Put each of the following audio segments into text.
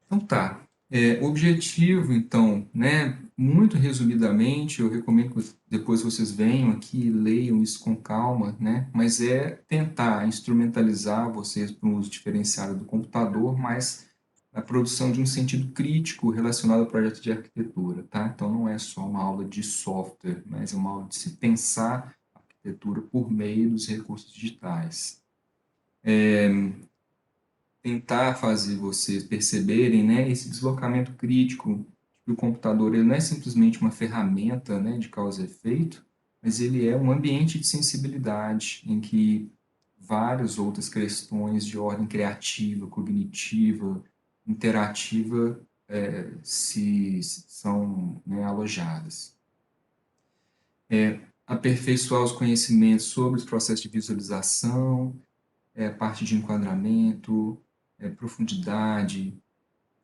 Então tá. O objetivo, então, né, muito resumidamente, eu recomendo que depois vocês venham aqui e leiam isso com calma, né, mas é tentar instrumentalizar vocês para um uso diferenciado do computador, mas a produção de um sentido crítico relacionado ao projeto de arquitetura, tá? Então não é só uma aula de software, mas é uma aula de se pensar a arquitetura por meio dos recursos digitais. Tentar fazer vocês perceberem, né, esse deslocamento crítico, que o computador ele não é simplesmente uma ferramenta, né, de causa e efeito, mas ele é um ambiente de sensibilidade em que várias outras questões de ordem criativa, cognitiva, interativa se são, né, alojadas. Aperfeiçoar os conhecimentos sobre os processos de visualização, parte de enquadramento, profundidade,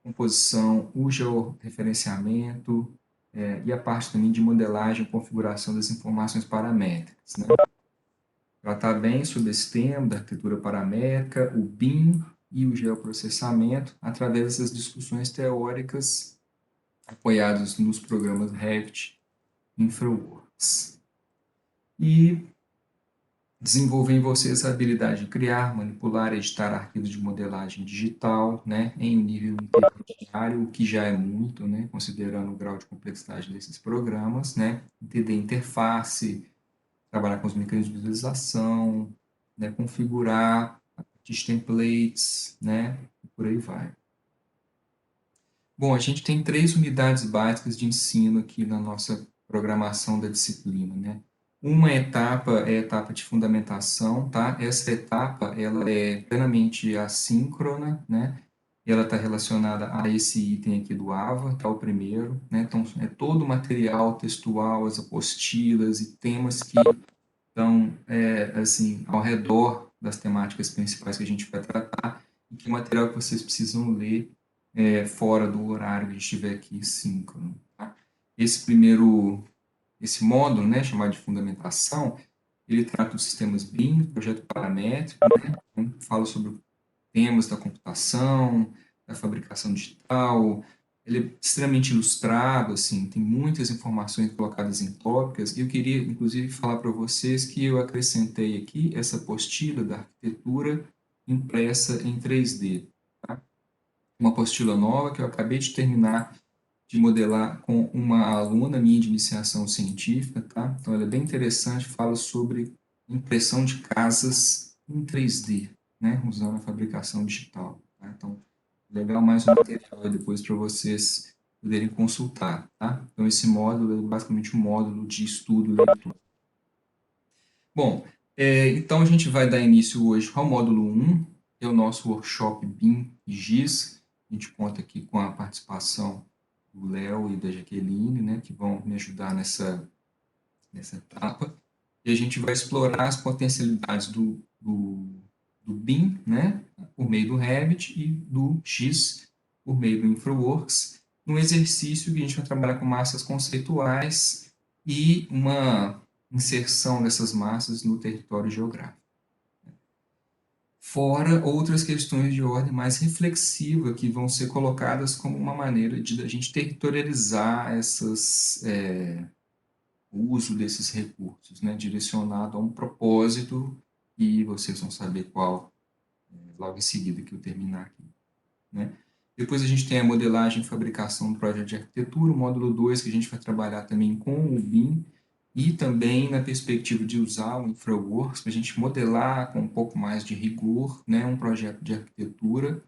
composição, o georreferenciamento, e a parte também de modelagem e configuração das informações paramétricas, né? Tratar bem sobre esse tema da arquitetura paramétrica, o BIM e o geoprocessamento, através dessas discussões teóricas apoiadas nos programas Revit e InfraWorks. E desenvolver em você essa habilidade de criar, manipular, editar arquivos de modelagem digital, né, em um nível intermediário, o que já é muito, né, considerando o grau de complexidade desses programas, né, entender interface, trabalhar com os mecanismos de visualização, né, configurar de templates, né, e por aí vai. Bom, a gente tem 3 unidades básicas de ensino aqui na nossa programação da disciplina, né? Uma etapa é a etapa de fundamentação, tá? Essa etapa, ela é plenamente assíncrona, né? E ela está relacionada a esse item aqui do AVA, que é o primeiro, né? Então, é todo o material textual, as apostilas e temas que estão, assim, ao redor das temáticas principais que a gente vai tratar e que o material que vocês precisam ler fora do horário que estiver aqui síncrono. Tá? Esse módulo, né, chamado de fundamentação, ele trata dos sistemas BIM, projeto paramétrico, né, então, fala sobre temas da computação, da fabricação digital, ele é extremamente ilustrado, assim, tem muitas informações colocadas em tópicas, e eu queria, inclusive, falar para vocês que eu acrescentei aqui essa apostila da arquitetura impressa em 3D, tá? Uma apostila nova que eu acabei de terminar de modelar com uma aluna minha de iniciação científica, tá? Então, ela é bem interessante, fala sobre impressão de casas em 3D, né? Usando a fabricação digital, tá? Então, legal mais um material aí depois para vocês poderem consultar, tá? Então, esse módulo é basicamente um módulo de estudo e leitura. Bom, então a gente vai dar início hoje ao módulo 1, que é o nosso workshop BIM e GIS. A gente conta aqui com a participação do Léo e da Jaqueline, né, que vão me ajudar nessa etapa. E a gente vai explorar as potencialidades do BIM, né, por meio do Revit, e do GIS, por meio do InfraWorks, num exercício que a gente vai trabalhar com massas conceituais e uma inserção dessas massas no território geográfico. Fora outras questões de ordem mais reflexiva que vão ser colocadas como uma maneira de a gente territorializar o uso desses recursos, né, direcionado a um propósito, e vocês vão saber qual logo em seguida que eu terminar aqui, né? Depois a gente tem a modelagem e fabricação do projeto de arquitetura, o módulo 2 que a gente vai trabalhar também com o BIM, e também na perspectiva de usar o InfraWorks para a gente modelar com um pouco mais de rigor, né, um projeto de arquitetura,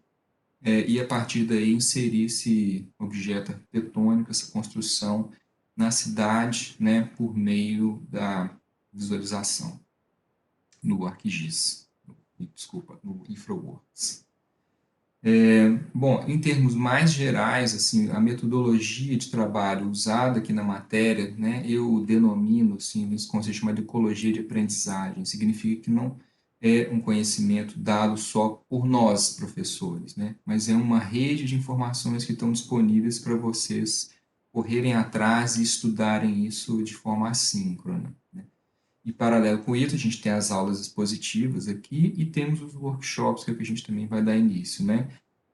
e a partir daí inserir esse objeto arquitetônico, essa construção na cidade, né, por meio da visualização no ArcGIS, desculpa, no InfraWorks. Bom, em termos mais gerais, assim, a metodologia de trabalho usada aqui na matéria, né, eu denomino, assim, esse conceito chamado de ecologia de aprendizagem. Significa que não é um conhecimento dado só por nós, professores, né, mas é uma rede de informações que estão disponíveis para vocês correrem atrás e estudarem isso de forma assíncrona, né. E paralelo com isso, a gente tem as aulas expositivas aqui e temos os workshops que a gente também vai dar início, né?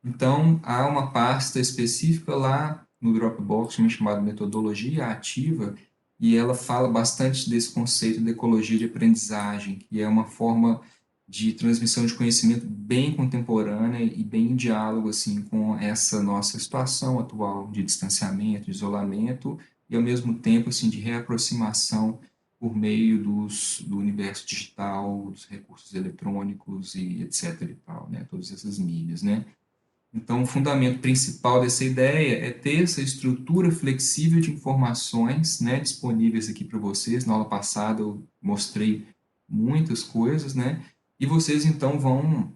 Então, há uma pasta específica lá no Dropbox, chamada Metodologia Ativa, e ela fala bastante desse conceito de ecologia de aprendizagem, que é uma forma de transmissão de conhecimento bem contemporânea e bem em diálogo assim com essa nossa situação atual de distanciamento, de isolamento e ao mesmo tempo assim de reaproximação por meio do universo digital, dos recursos eletrônicos e etc e tal, né, todas essas mídias, né? Então, o fundamento principal dessa ideia é ter essa estrutura flexível de informações, né, disponíveis aqui para vocês. Na aula passada eu mostrei muitas coisas, né, e vocês então vão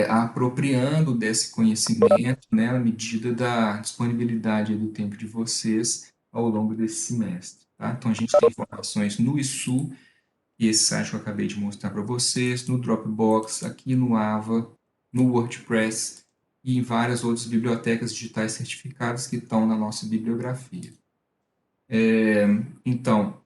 apropriando desse conhecimento, né, à medida da disponibilidade do tempo de vocês ao longo desse semestre, tá? Então, a gente tem informações no ISU, e esse site que eu acabei de mostrar para vocês, no Dropbox, aqui no Ava, no WordPress e em várias outras bibliotecas digitais certificadas que estão na nossa bibliografia. Então,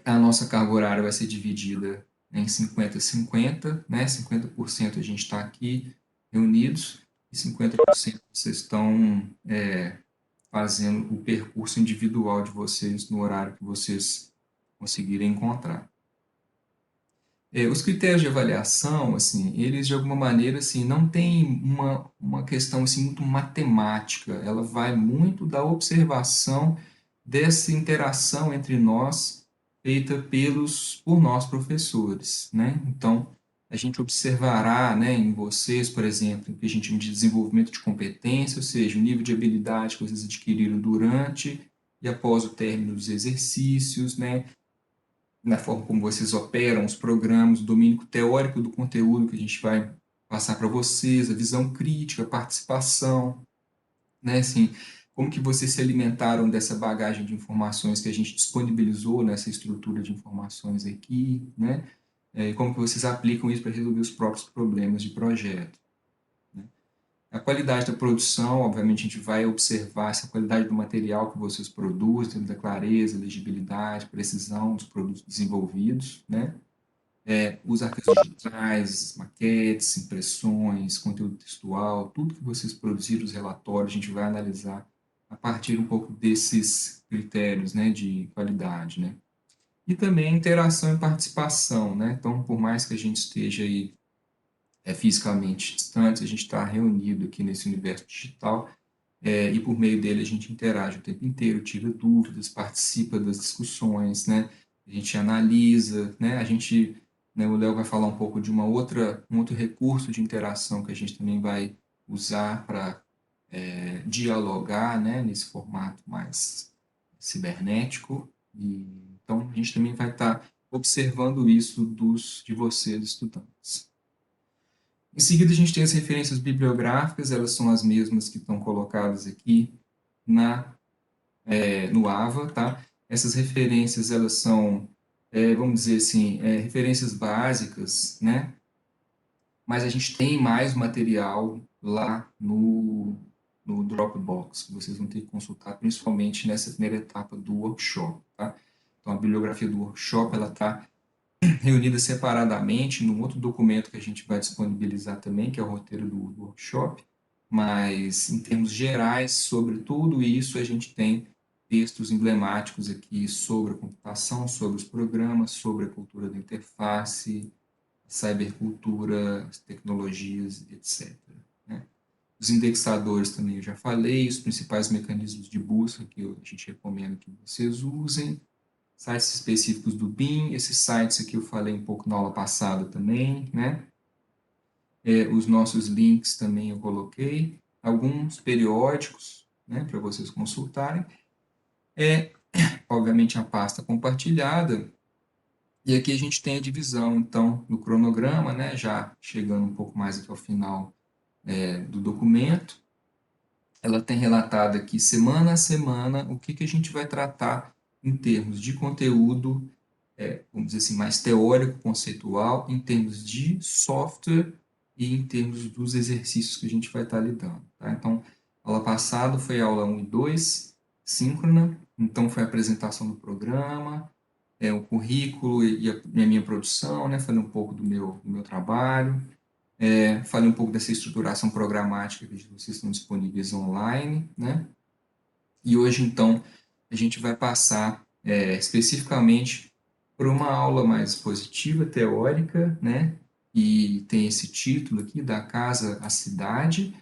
a nossa carga horária vai ser dividida em 50-50, né? 50% a gente está aqui reunidos e 50% vocês estão fazendo o percurso individual de vocês no horário que vocês conseguirem encontrar. Os critérios de avaliação, assim, eles de alguma maneira, assim, não tem uma questão assim muito matemática. Ela vai muito da observação dessa interação entre nós feita por nós professores, né? Então, a gente observará, né, em vocês, por exemplo, o que a gente chama de desenvolvimento de competência, ou seja, o nível de habilidade que vocês adquiriram durante e após o término dos exercícios, né? Na forma como vocês operam os programas, o domínio teórico do conteúdo que a gente vai passar para vocês, a visão crítica, a participação, né? Assim, como que vocês se alimentaram dessa bagagem de informações que a gente disponibilizou nessa estrutura de informações aqui, né? E como que vocês aplicam isso para resolver os próprios problemas de projeto. A qualidade da produção, obviamente, a gente vai observar essa qualidade do material que vocês produzem, da clareza, legibilidade, precisão dos produtos desenvolvidos, né? Os arquivos digitais, maquetes, impressões, conteúdo textual, tudo que vocês produziram, os relatórios, a gente vai analisar a partir um pouco desses critérios, né, de qualidade, né? E também interação e participação, né? Então, por mais que a gente esteja aí fisicamente distantes, a gente está reunido aqui nesse universo digital e por meio dele a gente interage o tempo inteiro, tira dúvidas, participa das discussões, né? A gente analisa, né? A gente, né, o Léo vai falar um pouco de um outro recurso de interação que a gente também vai usar para dialogar, né, nesse formato mais cibernético. E, então, a gente também vai estar observando isso de vocês, estudantes. Em seguida, a gente tem as referências bibliográficas, elas são as mesmas que estão colocadas aqui no AVA, tá? Essas referências, elas são, vamos dizer assim, referências básicas, né? Mas a gente tem mais material lá no Dropbox, que vocês vão ter que consultar, principalmente nessa primeira etapa do workshop, tá? Então, a bibliografia do workshop, ela está reunida separadamente num outro documento que a gente vai disponibilizar também, que é o roteiro do workshop, mas em termos gerais, sobre tudo isso, a gente tem textos emblemáticos aqui sobre a computação, sobre os programas, sobre a cultura da interface, cybercultura, as tecnologias, etc., né? Os indexadores também eu já falei, os principais mecanismos de busca que a gente recomenda que vocês usem, sites específicos do BIM, esses sites aqui eu falei um pouco na aula passada também, né? Os nossos links também eu coloquei, alguns periódicos, né, para vocês consultarem. Obviamente, a pasta compartilhada, e aqui a gente tem a divisão, então, do cronograma, né, já chegando um pouco mais até o final do documento. Ela tem relatado aqui, semana a semana, o que, que a gente vai tratar em termos de conteúdo, vamos dizer assim, mais teórico, conceitual, em termos de software e em termos dos exercícios que a gente vai estar lidando. Tá? Então, aula passada foi a aula 1 e 2, síncrona, então foi a apresentação do programa, o currículo e a minha produção, né? Falei um pouco do meu trabalho. Falei um pouco dessa estruturação programática que vocês estão disponíveis online, né? E hoje, então, a gente vai passar especificamente por uma aula mais expositiva, teórica, né? E tem esse título aqui, da casa à cidade.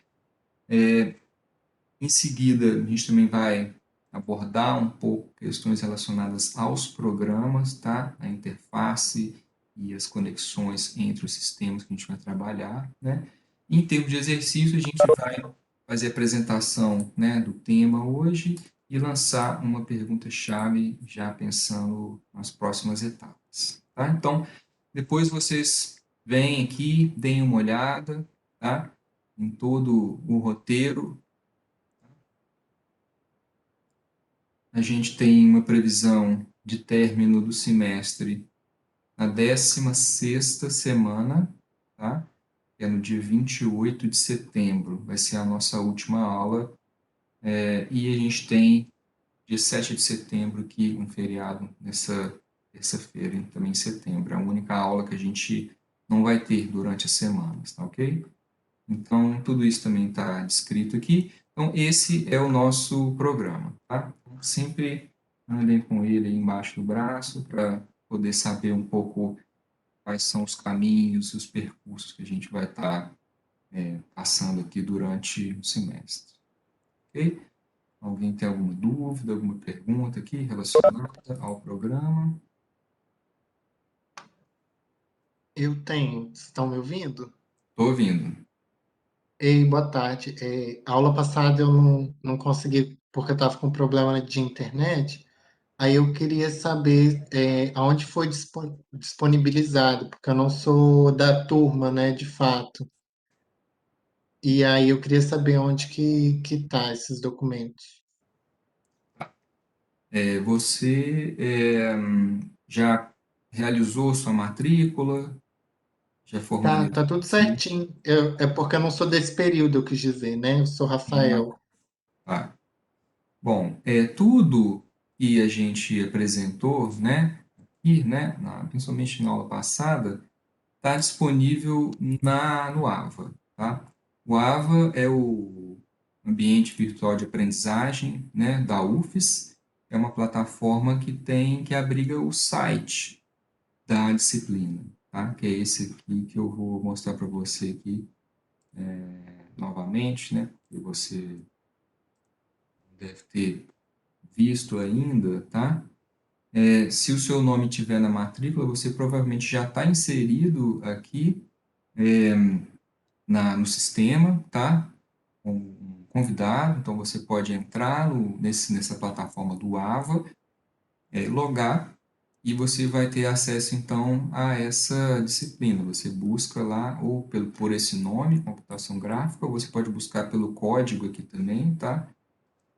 Em seguida, a gente também vai abordar um pouco questões relacionadas aos programas, tá? A interface e as conexões entre os sistemas que a gente vai trabalhar, né? Em termos de exercício, a gente vai fazer a apresentação, né, do tema hoje e lançar uma pergunta-chave já pensando nas próximas etapas, tá? Então, depois vocês vêm aqui, deem uma olhada, tá? Em todo o roteiro. A gente tem uma previsão de término do semestre na 16ª semana, tá? Que é no dia 28 de setembro, vai ser a nossa última aula, e a gente tem dia 7 de setembro aqui, um feriado nessa terça-feira, também em setembro, é a única aula que a gente não vai ter durante as semanas, tá ok? Então, tudo isso também está descrito aqui. Então, esse é o nosso programa, tá? Então, sempre andem com ele aí embaixo do braço para poder saber um pouco quais são os caminhos, os percursos que a gente vai estar passando aqui durante o semestre, ok? Alguém tem alguma dúvida, alguma pergunta aqui relacionada ao programa? Eu tenho. Estão me ouvindo? Estou ouvindo. Ei, boa tarde. A aula passada eu não consegui porque eu estava com problema de internet. Aí eu queria saber aonde foi disponibilizado, porque eu não sou da turma, né, de fato. E aí eu queria saber onde que tá esses documentos. Você já realizou sua matrícula? Já formalizou? Tá tudo certinho. É porque eu não sou desse período, eu quis dizer, né? Eu sou Rafael. Tá. Bom, tudo que a gente apresentou, né, aqui, né, principalmente na aula passada, está disponível no AVA, tá? O AVA é o ambiente virtual de aprendizagem, né, da UFES. É uma plataforma que abriga o site da disciplina, tá? Que é esse aqui que eu vou mostrar para você aqui novamente, né? Que você deve ter visto ainda, tá? Se o seu nome estiver na matrícula, você provavelmente já está inserido aqui no sistema, tá? Um convidado, então você pode entrar nessa plataforma do AVA, logar, e você vai ter acesso então a essa disciplina. Você busca lá ou por esse nome, computação gráfica, ou você pode buscar pelo código aqui também, tá?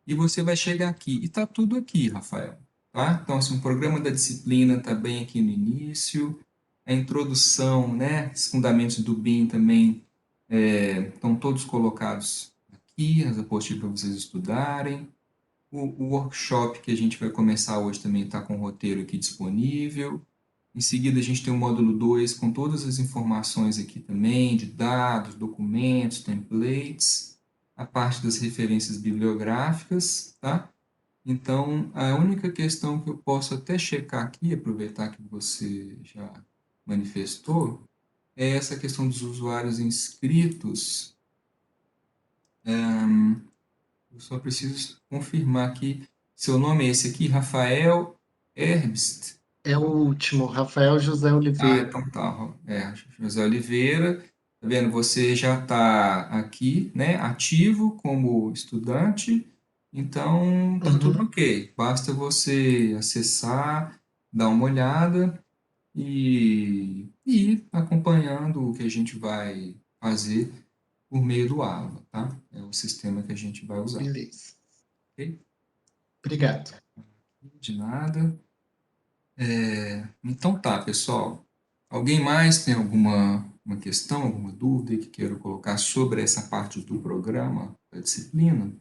E você vai chegar aqui. E está tudo aqui, Rafael. Tá? Então, assim, o programa da disciplina está bem aqui no início. A introdução, né? Os fundamentos do BIM também estão todos colocados aqui, as apostilas para vocês estudarem. O workshop que a gente vai começar hoje também está com o roteiro aqui disponível. Em seguida, a gente tem o módulo 2 com todas as informações aqui também, de dados, documentos, templates, a parte das referências bibliográficas, tá? Então, a única questão que eu posso até checar aqui, aproveitar que você já manifestou, é essa questão dos usuários inscritos. Eu só preciso confirmar aqui. Seu nome é esse aqui, Rafael Herbst. É o último, Rafael José Ah, Oliveira. então tá. José Oliveira, tá vendo? Você já está aqui, né, ativo como estudante, então tá tudo Uhum, ok. Basta você acessar, dar uma olhada e ir acompanhando o que a gente vai fazer por meio do AVA, tá? É o sistema que a gente vai usar, beleza. ok? Obrigado. De nada. Então tá, pessoal. Alguém mais tem alguma uma questão, alguma dúvida que queira colocar sobre essa parte do programa, da disciplina?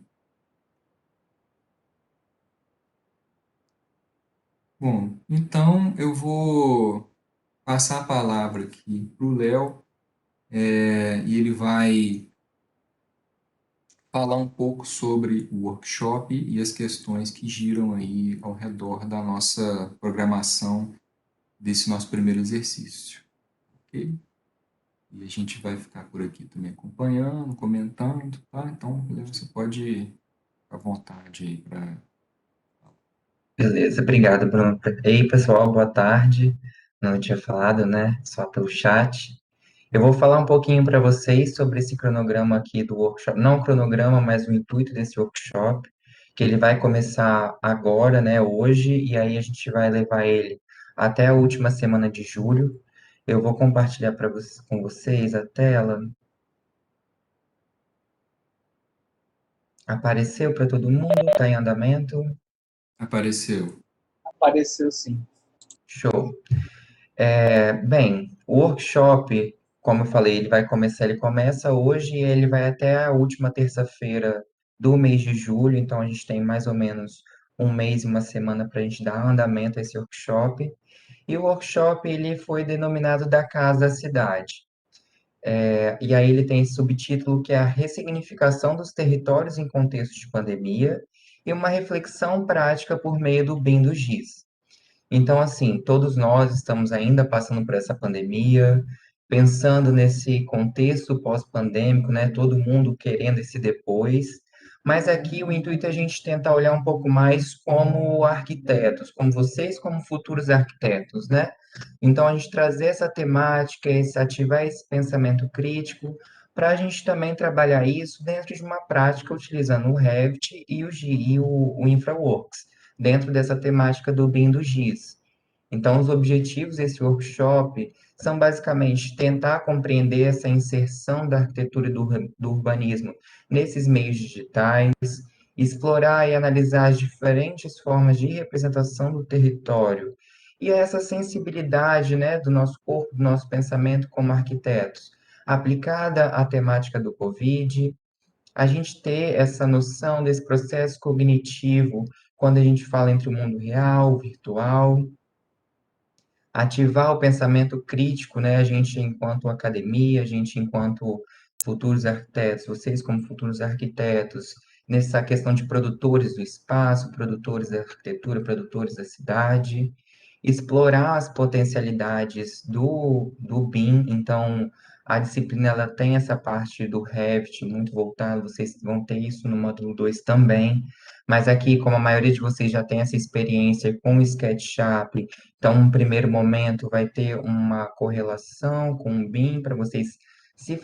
Bom, então eu vou passar a palavra aqui para o Léo, e ele vai falar um pouco sobre o workshop e as questões que giram aí ao redor da nossa programação desse nosso primeiro exercício, ok? E a gente vai ficar por aqui também acompanhando, comentando, tá? Então, você pode ficar à vontade aí para... Beleza, obrigado, Bruno. Ei, pessoal, boa tarde. Não tinha falado, né? Só pelo chat. Eu vou falar um pouquinho para vocês sobre esse cronograma aqui do workshop. Não o cronograma, mas o intuito desse workshop, que ele vai começar agora, né? Hoje, e aí a gente vai levar ele até a última semana de julho. Eu vou compartilhar com vocês a tela. Apareceu para todo mundo? Está em andamento? Apareceu. Apareceu sim. Show. Bem, o workshop, como eu falei, ele começa hoje e ele vai até a última terça-feira do mês de julho, então a gente tem mais ou menos um mês e uma semana para a gente dar andamento a esse workshop. E o workshop ele foi denominado da Casa à Cidade. E aí ele tem esse subtítulo que é a ressignificação dos territórios em contexto de pandemia e uma reflexão prática por meio do BIM do GIS. Então, assim, todos nós estamos ainda passando por essa pandemia, pensando nesse contexto pós-pandêmico, né? Todo mundo querendo esse depois. Mas aqui o intuito é a gente tentar olhar um pouco mais como arquitetos, como vocês, como futuros arquitetos, né? Então, a gente trazer essa temática, ativar esse pensamento crítico, para a gente também trabalhar isso dentro de uma prática utilizando o Revit e o InfraWorks dentro dessa temática do BIM do GIS. Então, os objetivos desse workshop são basicamente tentar compreender essa inserção da arquitetura e do urbanismo nesses meios digitais, explorar e analisar as diferentes formas de representação do território e essa sensibilidade, né, do nosso corpo, do nosso pensamento como arquitetos, aplicada à temática do Covid, a gente ter essa noção desse processo cognitivo quando a gente fala entre o mundo real, o virtual, ativar o pensamento crítico, né? A gente enquanto academia, a gente enquanto futuros arquitetos, vocês como futuros arquitetos, nessa questão de produtores do espaço, produtores da arquitetura, produtores da cidade, explorar as potencialidades do BIM. Então, a disciplina ela tem essa parte do Revit muito voltada, vocês vão ter isso no módulo 2 também, mas aqui, como a maioria de vocês já tem essa experiência com o SketchUp, então, no primeiro momento, vai ter uma correlação com o BIM para vocês se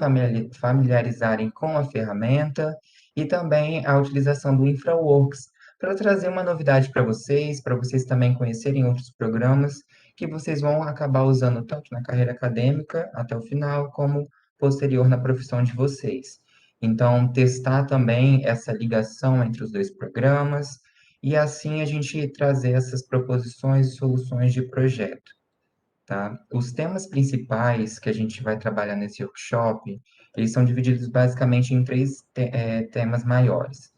familiarizarem com a ferramenta e também a utilização do InfraWorks para trazer uma novidade para vocês também conhecerem outros programas que vocês vão acabar usando tanto na carreira acadêmica até o final, como posterior na profissão de vocês. Então, testar também essa ligação entre os dois programas e assim a gente trazer essas proposições e soluções de projeto, tá? Os temas principais que a gente vai trabalhar nesse workshop, eles são divididos basicamente em três temas maiores.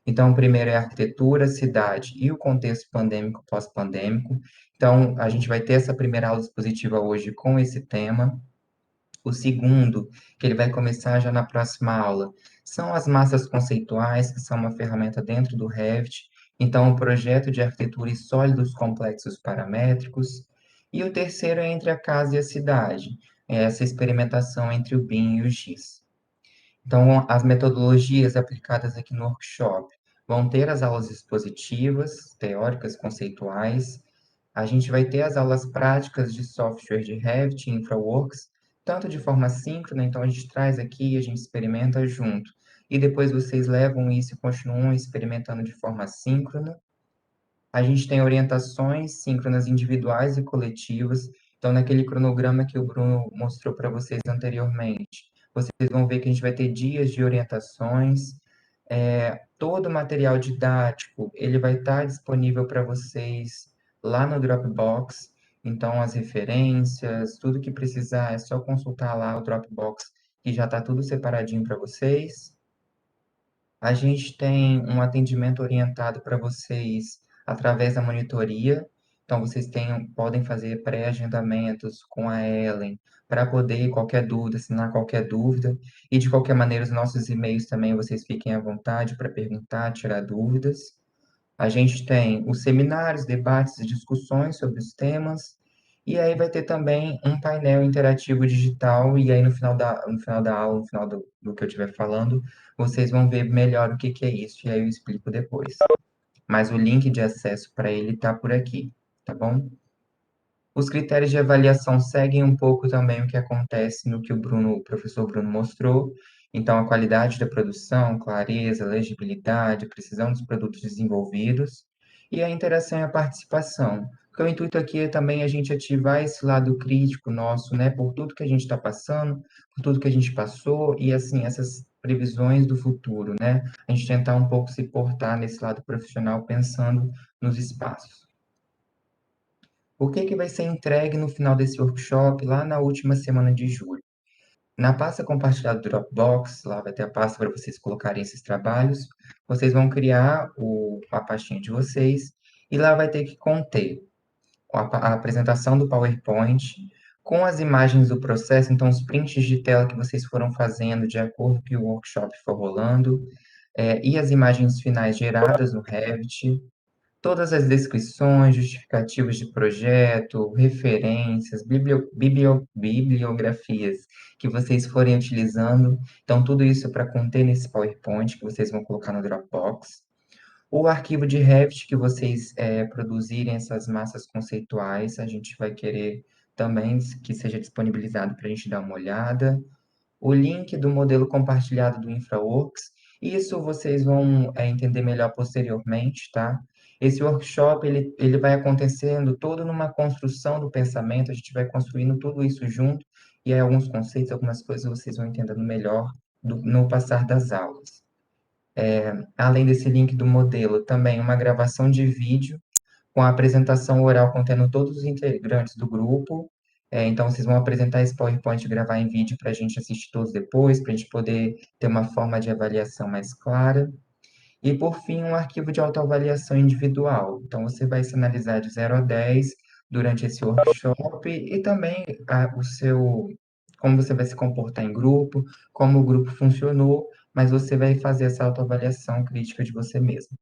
Então, o primeiro é arquitetura, cidade e o contexto pandêmico pós-pandêmico. Então, a gente vai ter essa primeira aula expositiva hoje com esse tema. O segundo, que ele vai começar já na próxima aula, são as massas conceituais, que são uma ferramenta dentro do Revit. Então, o projeto de arquitetura e sólidos complexos paramétricos. E o terceiro é entre a casa e a cidade, é essa experimentação entre o BIM e o GIS. Então, as metodologias aplicadas aqui no workshop vão ter as aulas expositivas, teóricas, conceituais, a gente vai ter as aulas práticas de software de Revit e InfraWorks, tanto de forma síncrona, então a gente traz aqui, a gente experimenta junto, e depois vocês levam isso e continuam experimentando de forma síncrona. A gente tem orientações síncronas individuais e coletivas, então naquele cronograma que o Bruno mostrou para vocês anteriormente, vocês vão ver que a gente vai ter dias de orientações, todo o material didático, ele vai estar disponível para vocês lá no Dropbox. Então, as referências, tudo que precisar, é só consultar lá o Dropbox, que já está tudo separadinho para vocês. A gente tem um atendimento orientado para vocês através da monitoria. Então, vocês podem fazer pré-agendamentos com a Ellen para poder, qualquer dúvida, assinar qualquer dúvida. E, de qualquer maneira, os nossos e-mails também, vocês fiquem à vontade para perguntar, tirar dúvidas. A gente tem os seminários, debates e discussões sobre os temas. E aí vai ter também um painel interativo digital. E aí, no final da aula, no final do que eu estiver falando, vocês vão ver melhor o que que é isso. E aí eu explico depois. Mas o link de acesso para ele está por aqui, tá bom? Os critérios de avaliação seguem um pouco também o que acontece no que o professor Bruno mostrou. Então, a qualidade da produção, clareza, legibilidade, precisão dos produtos desenvolvidos e a interação e a participação. Porque o intuito aqui é também a gente ativar esse lado crítico nosso, né, por tudo que a gente está passando, por tudo que a gente passou e, assim, essas previsões do futuro, né? A gente tentar um pouco se portar nesse lado profissional pensando nos espaços. O que que vai ser entregue no final desse workshop, lá na última semana de julho? Na pasta compartilhada do Dropbox, lá vai ter a pasta para vocês colocarem esses trabalhos. Vocês vão criar a pastinha de vocês e lá vai ter que conter a apresentação do PowerPoint com as imagens do processo, então os prints de tela que vocês foram fazendo de acordo com que o workshop for rolando, e as imagens finais geradas no Revit, todas as descrições, justificativos de projeto, referências, bibliografias que vocês forem utilizando. Então, tudo isso para conter nesse PowerPoint que vocês vão colocar no Dropbox. O arquivo de Revit que vocês produzirem essas massas conceituais, a gente vai querer também que seja disponibilizado para a gente dar uma olhada. O link do modelo compartilhado do InfraWorks. Isso vocês vão entender melhor posteriormente, tá? Esse workshop, ele vai acontecendo todo numa construção do pensamento, a gente vai construindo tudo isso junto, e aí alguns conceitos, algumas coisas vocês vão entendendo melhor no passar das aulas. Além desse link do modelo, também uma gravação de vídeo com a apresentação oral contendo todos os integrantes do grupo. Então, vocês vão apresentar esse PowerPoint e gravar em vídeo para a gente assistir todos depois, para a gente poder ter uma forma de avaliação mais clara. E, por fim, um arquivo de autoavaliação individual. Então, você vai se analisar de 0 a 10 durante esse workshop e também como você vai se comportar em grupo, como o grupo funcionou, mas você vai fazer essa autoavaliação crítica de você mesmo.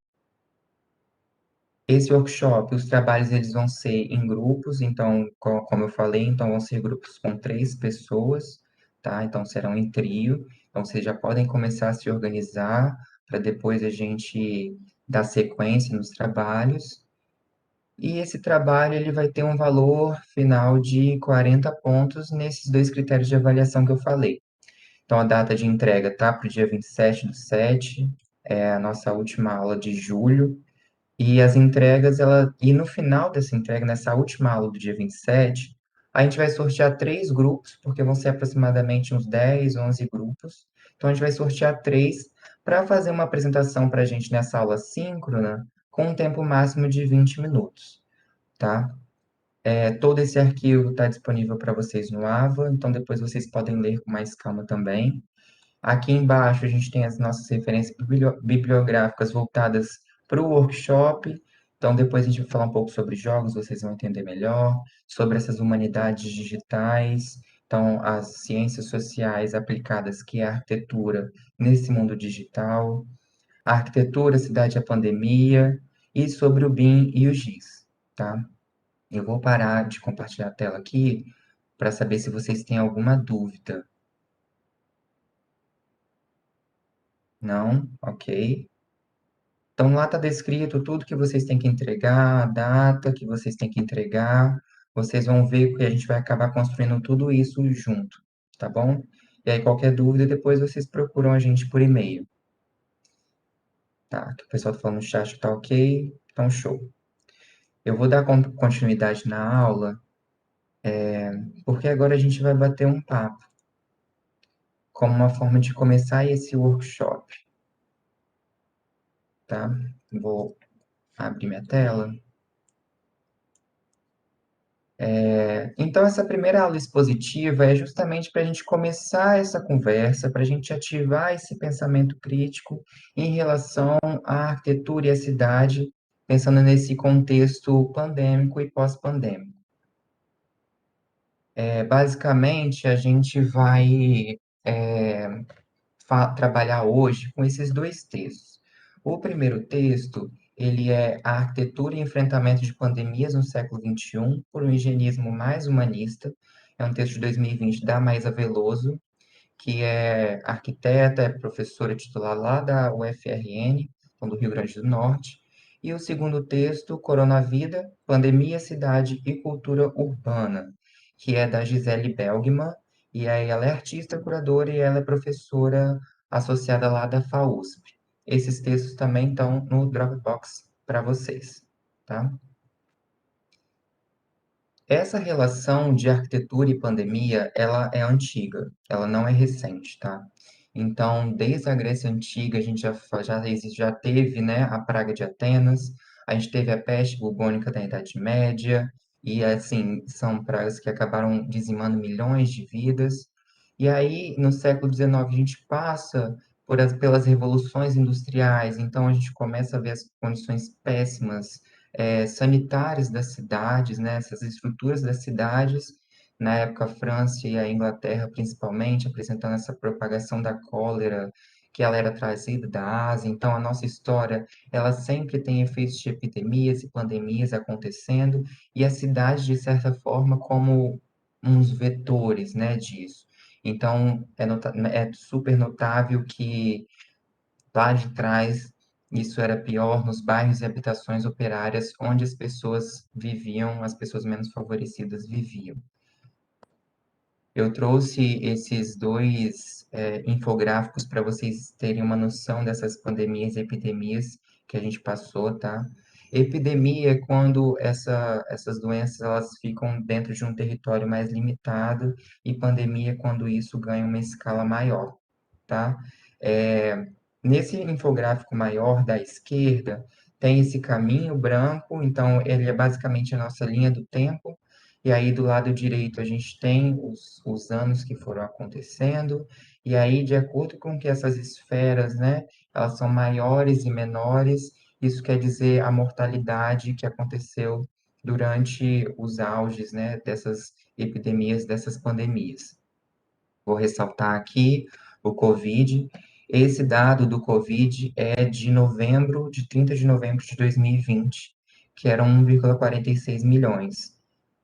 Esse workshop, os trabalhos eles vão ser em grupos, então, como eu falei, então vão ser grupos com 3 pessoas, tá? Então serão em trio. Então vocês já podem começar a se organizar para depois a gente dar sequência nos trabalhos. E esse trabalho ele vai ter um valor final de 40 pontos nesses 2 critérios de avaliação que eu falei. Então a data de entrega tá para o dia 27/7, é a nossa última aula de julho. E as entregas, e no final dessa entrega, nessa última aula do dia 27, a gente vai sortear 3 grupos, porque vão ser aproximadamente uns 10, 11 grupos. Então, a gente vai sortear 3 para fazer uma apresentação para a gente nessa aula síncrona, com um tempo máximo de 20 minutos, tá? Todo esse arquivo está disponível para vocês no AVA, então depois vocês podem ler com mais calma também. Aqui embaixo a gente tem as nossas referências bibliográficas voltadas para o workshop. Então, depois a gente vai falar um pouco sobre jogos, vocês vão entender melhor, sobre essas humanidades digitais, então, as ciências sociais aplicadas, que é a arquitetura nesse mundo digital, a arquitetura, a cidade e a pandemia, e sobre o BIM e o GIS, tá? Eu vou parar de compartilhar a tela aqui para saber se vocês têm alguma dúvida. Não? Ok. Então, lá está descrito tudo que vocês têm que entregar, a data que vocês têm que entregar. Vocês vão ver que a gente vai acabar construindo tudo isso junto, tá bom? E aí, qualquer dúvida, depois vocês procuram a gente por e-mail. Tá, que o pessoal está falando no chat que tá ok, então show. Eu vou dar continuidade na aula, porque agora a gente vai bater um papo, como uma forma de começar esse workshop, tá? Vou abrir minha tela. Então, essa primeira aula expositiva é justamente para a gente começar essa conversa, para a gente ativar esse pensamento crítico em relação à arquitetura e à cidade, pensando nesse contexto pandêmico e pós-pandêmico. Basicamente, a gente vai trabalhar hoje com esses dois textos. O primeiro texto, ele é A Arquitetura e Enfrentamento de Pandemias no Século XXI, por um higienismo mais humanista. É um texto de 2020 da Maísa Veloso, que é arquiteta, é professora titular lá da UFRN, então do Rio Grande do Norte. E o segundo texto, Coronavida, Pandemia, Cidade e Cultura Urbana, que é da Gisele Belgman, e aí ela é artista, curadora e ela é professora associada lá da FAUSP. Esses textos também estão no Dropbox para vocês, tá? Essa relação de arquitetura e pandemia, ela é antiga, ela não é recente, tá? Então, desde a Grécia Antiga, a gente já teve, né, a praga de Atenas, a gente teve a peste bubônica da Idade Média, e, assim, são pragas que acabaram dizimando milhões de vidas. E aí, no século XIX, a gente passa pelas revoluções industriais, então a gente começa a ver as condições péssimas sanitárias das cidades, né, essas estruturas das cidades, na época a França e a Inglaterra principalmente, apresentando essa propagação da cólera, que ela era trazida da Ásia. Então, a nossa história, ela sempre tem efeitos de epidemias e pandemias acontecendo, e a cidade, de certa forma, como uns vetores, né, disso. Então, é super notável que lá de trás, isso era pior nos bairros e habitações operárias onde as pessoas viviam, as pessoas menos favorecidas viviam. Eu trouxe esses dois infográficos para vocês terem uma noção dessas pandemias e epidemias que a gente passou, tá? Epidemia é quando essas doenças elas ficam dentro de um território mais limitado, e pandemia é quando isso ganha uma escala maior, tá? É, Nesse infográfico maior da esquerda, tem esse caminho branco, então ele é basicamente a nossa linha do tempo, e aí do lado direito a gente tem os anos que foram acontecendo, e aí de acordo com que essas esferas, né, elas são maiores e menores, isso quer dizer a mortalidade que aconteceu durante os auges, né, dessas epidemias, dessas pandemias. Vou ressaltar aqui o Covid. Esse dado do Covid é de 30 de novembro de 2020, que eram 1,46 milhões.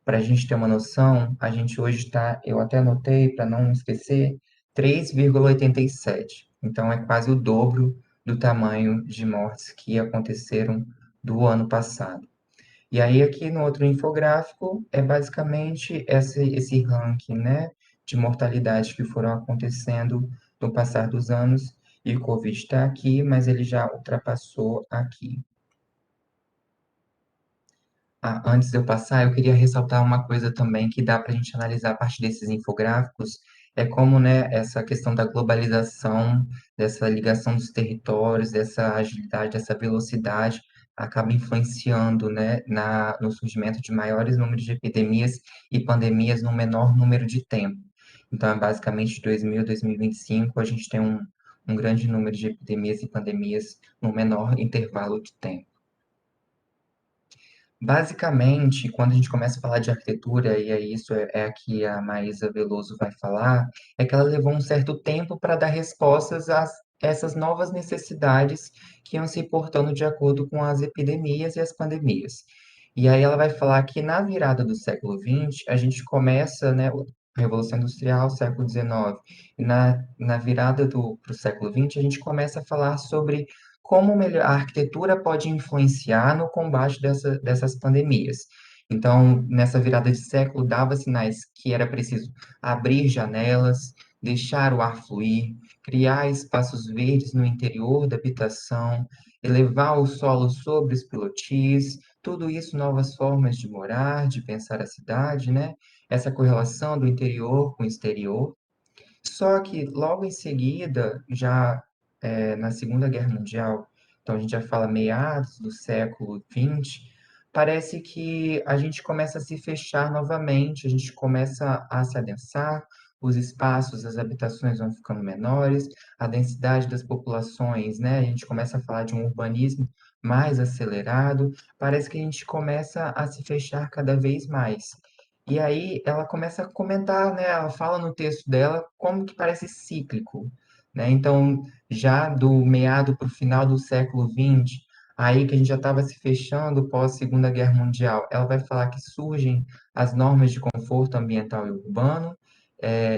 Para a gente ter uma noção, a gente hoje está, eu até anotei para não esquecer, 3,87. Então é quase o dobro do tamanho de mortes que aconteceram do ano passado. E aí, aqui no outro infográfico, é basicamente esse ranking, né, de mortalidade que foram acontecendo no passar dos anos, e o Covid está aqui, mas ele já ultrapassou aqui. Antes de eu passar, eu queria ressaltar uma coisa também que dá para a gente analisar a partir desses infográficos, é como, né, essa questão da globalização, dessa ligação dos territórios, dessa agilidade, dessa velocidade, acaba influenciando, né, no surgimento de maiores números de epidemias e pandemias no menor número de tempo. Então, é basicamente de 2000 a 2025, a gente tem um grande número de epidemias e pandemias no menor intervalo de tempo. Basicamente, quando a gente começa a falar de arquitetura, e é isso é a que a Maísa Veloso vai falar, é que ela levou um certo tempo para dar respostas a essas novas necessidades que iam se portando de acordo com as epidemias e as pandemias. E aí ela vai falar que na virada do século XX, a gente começa, né, a Revolução Industrial, século XIX, e na virada para o século XX, a gente começa a falar sobre como a arquitetura pode influenciar no combate dessas pandemias. Então, nessa virada de século, dava sinais que era preciso abrir janelas, deixar o ar fluir, criar espaços verdes no interior da habitação, elevar o solo sobre os pilotis, tudo isso novas formas de morar, de pensar a cidade, né? Essa correlação do interior com o exterior. Só que logo em seguida, já na Segunda Guerra Mundial, então a gente já fala meados do século XX, parece que a gente começa a se fechar novamente, a gente começa a se adensar, os espaços, as habitações vão ficando menores, a densidade das populações, né? A gente começa a falar de um urbanismo mais acelerado, parece que a gente começa a se fechar cada vez mais. E aí ela começa a comentar, né? Ela fala no texto dela como que parece cíclico, né? Então, já do meado para o final do século XX, aí que a gente já estava se fechando pós Segunda Guerra Mundial, ela vai falar que surgem as normas de conforto ambiental e urbano.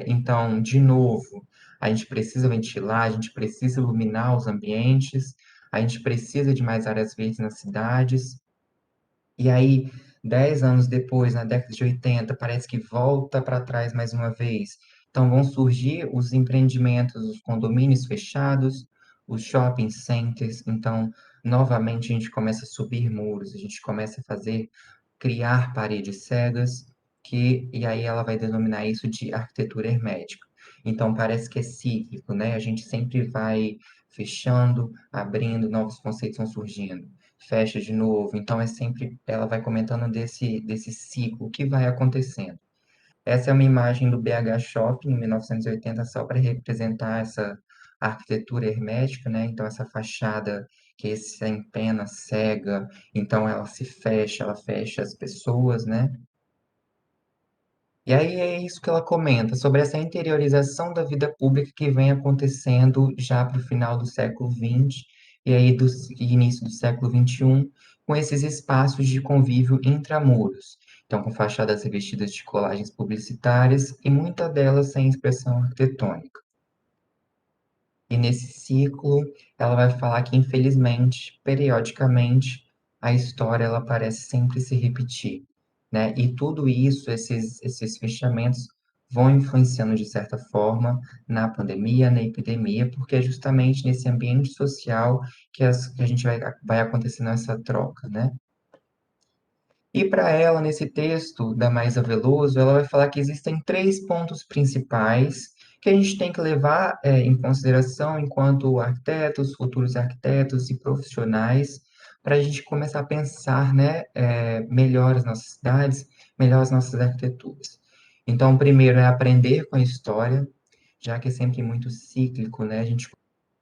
Então, de novo, a gente precisa ventilar, a gente precisa iluminar os ambientes, a gente precisa de mais áreas verdes nas cidades. E aí, 10 anos depois, na década de 80, parece que volta para trás mais uma vez. Então, vão surgir os empreendimentos, os condomínios fechados, os shopping centers. Então, novamente, a gente começa a subir muros, a gente começa a criar paredes cegas, e aí ela vai denominar isso de arquitetura hermética. Então, parece que é cíclico, né? A gente sempre vai fechando, abrindo, novos conceitos vão surgindo, fecha de novo. Então, é sempre, ela vai comentando desse ciclo que vai acontecendo. Essa é uma imagem do BH Shopping, em 1980, só para representar essa arquitetura hermética, né? Então, essa fachada que se empena, cega, então ela fecha as pessoas, né? E aí é isso que ela comenta sobre essa interiorização da vida pública que vem acontecendo já para o final do século XX e aí do início do século XXI, com esses espaços de convívio intramuros. Então, com fachadas revestidas de colagens publicitárias e muitas delas sem expressão arquitetônica. E nesse ciclo, ela vai falar que, infelizmente, periodicamente, a história ela parece sempre se repetir, né? E tudo isso, esses fechamentos, vão influenciando de certa forma na pandemia, na epidemia, porque é justamente nesse ambiente social que a gente vai acontecendo essa troca, né? E para ela, nesse texto da Maisa Veloso, ela vai falar que existem três pontos principais que a gente tem que levar em consideração enquanto arquitetos, futuros arquitetos e profissionais, para a gente começar a pensar, né, melhor as nossas cidades, melhor as nossas arquiteturas. Então, o primeiro é aprender com a história, já que é sempre muito cíclico, né? A gente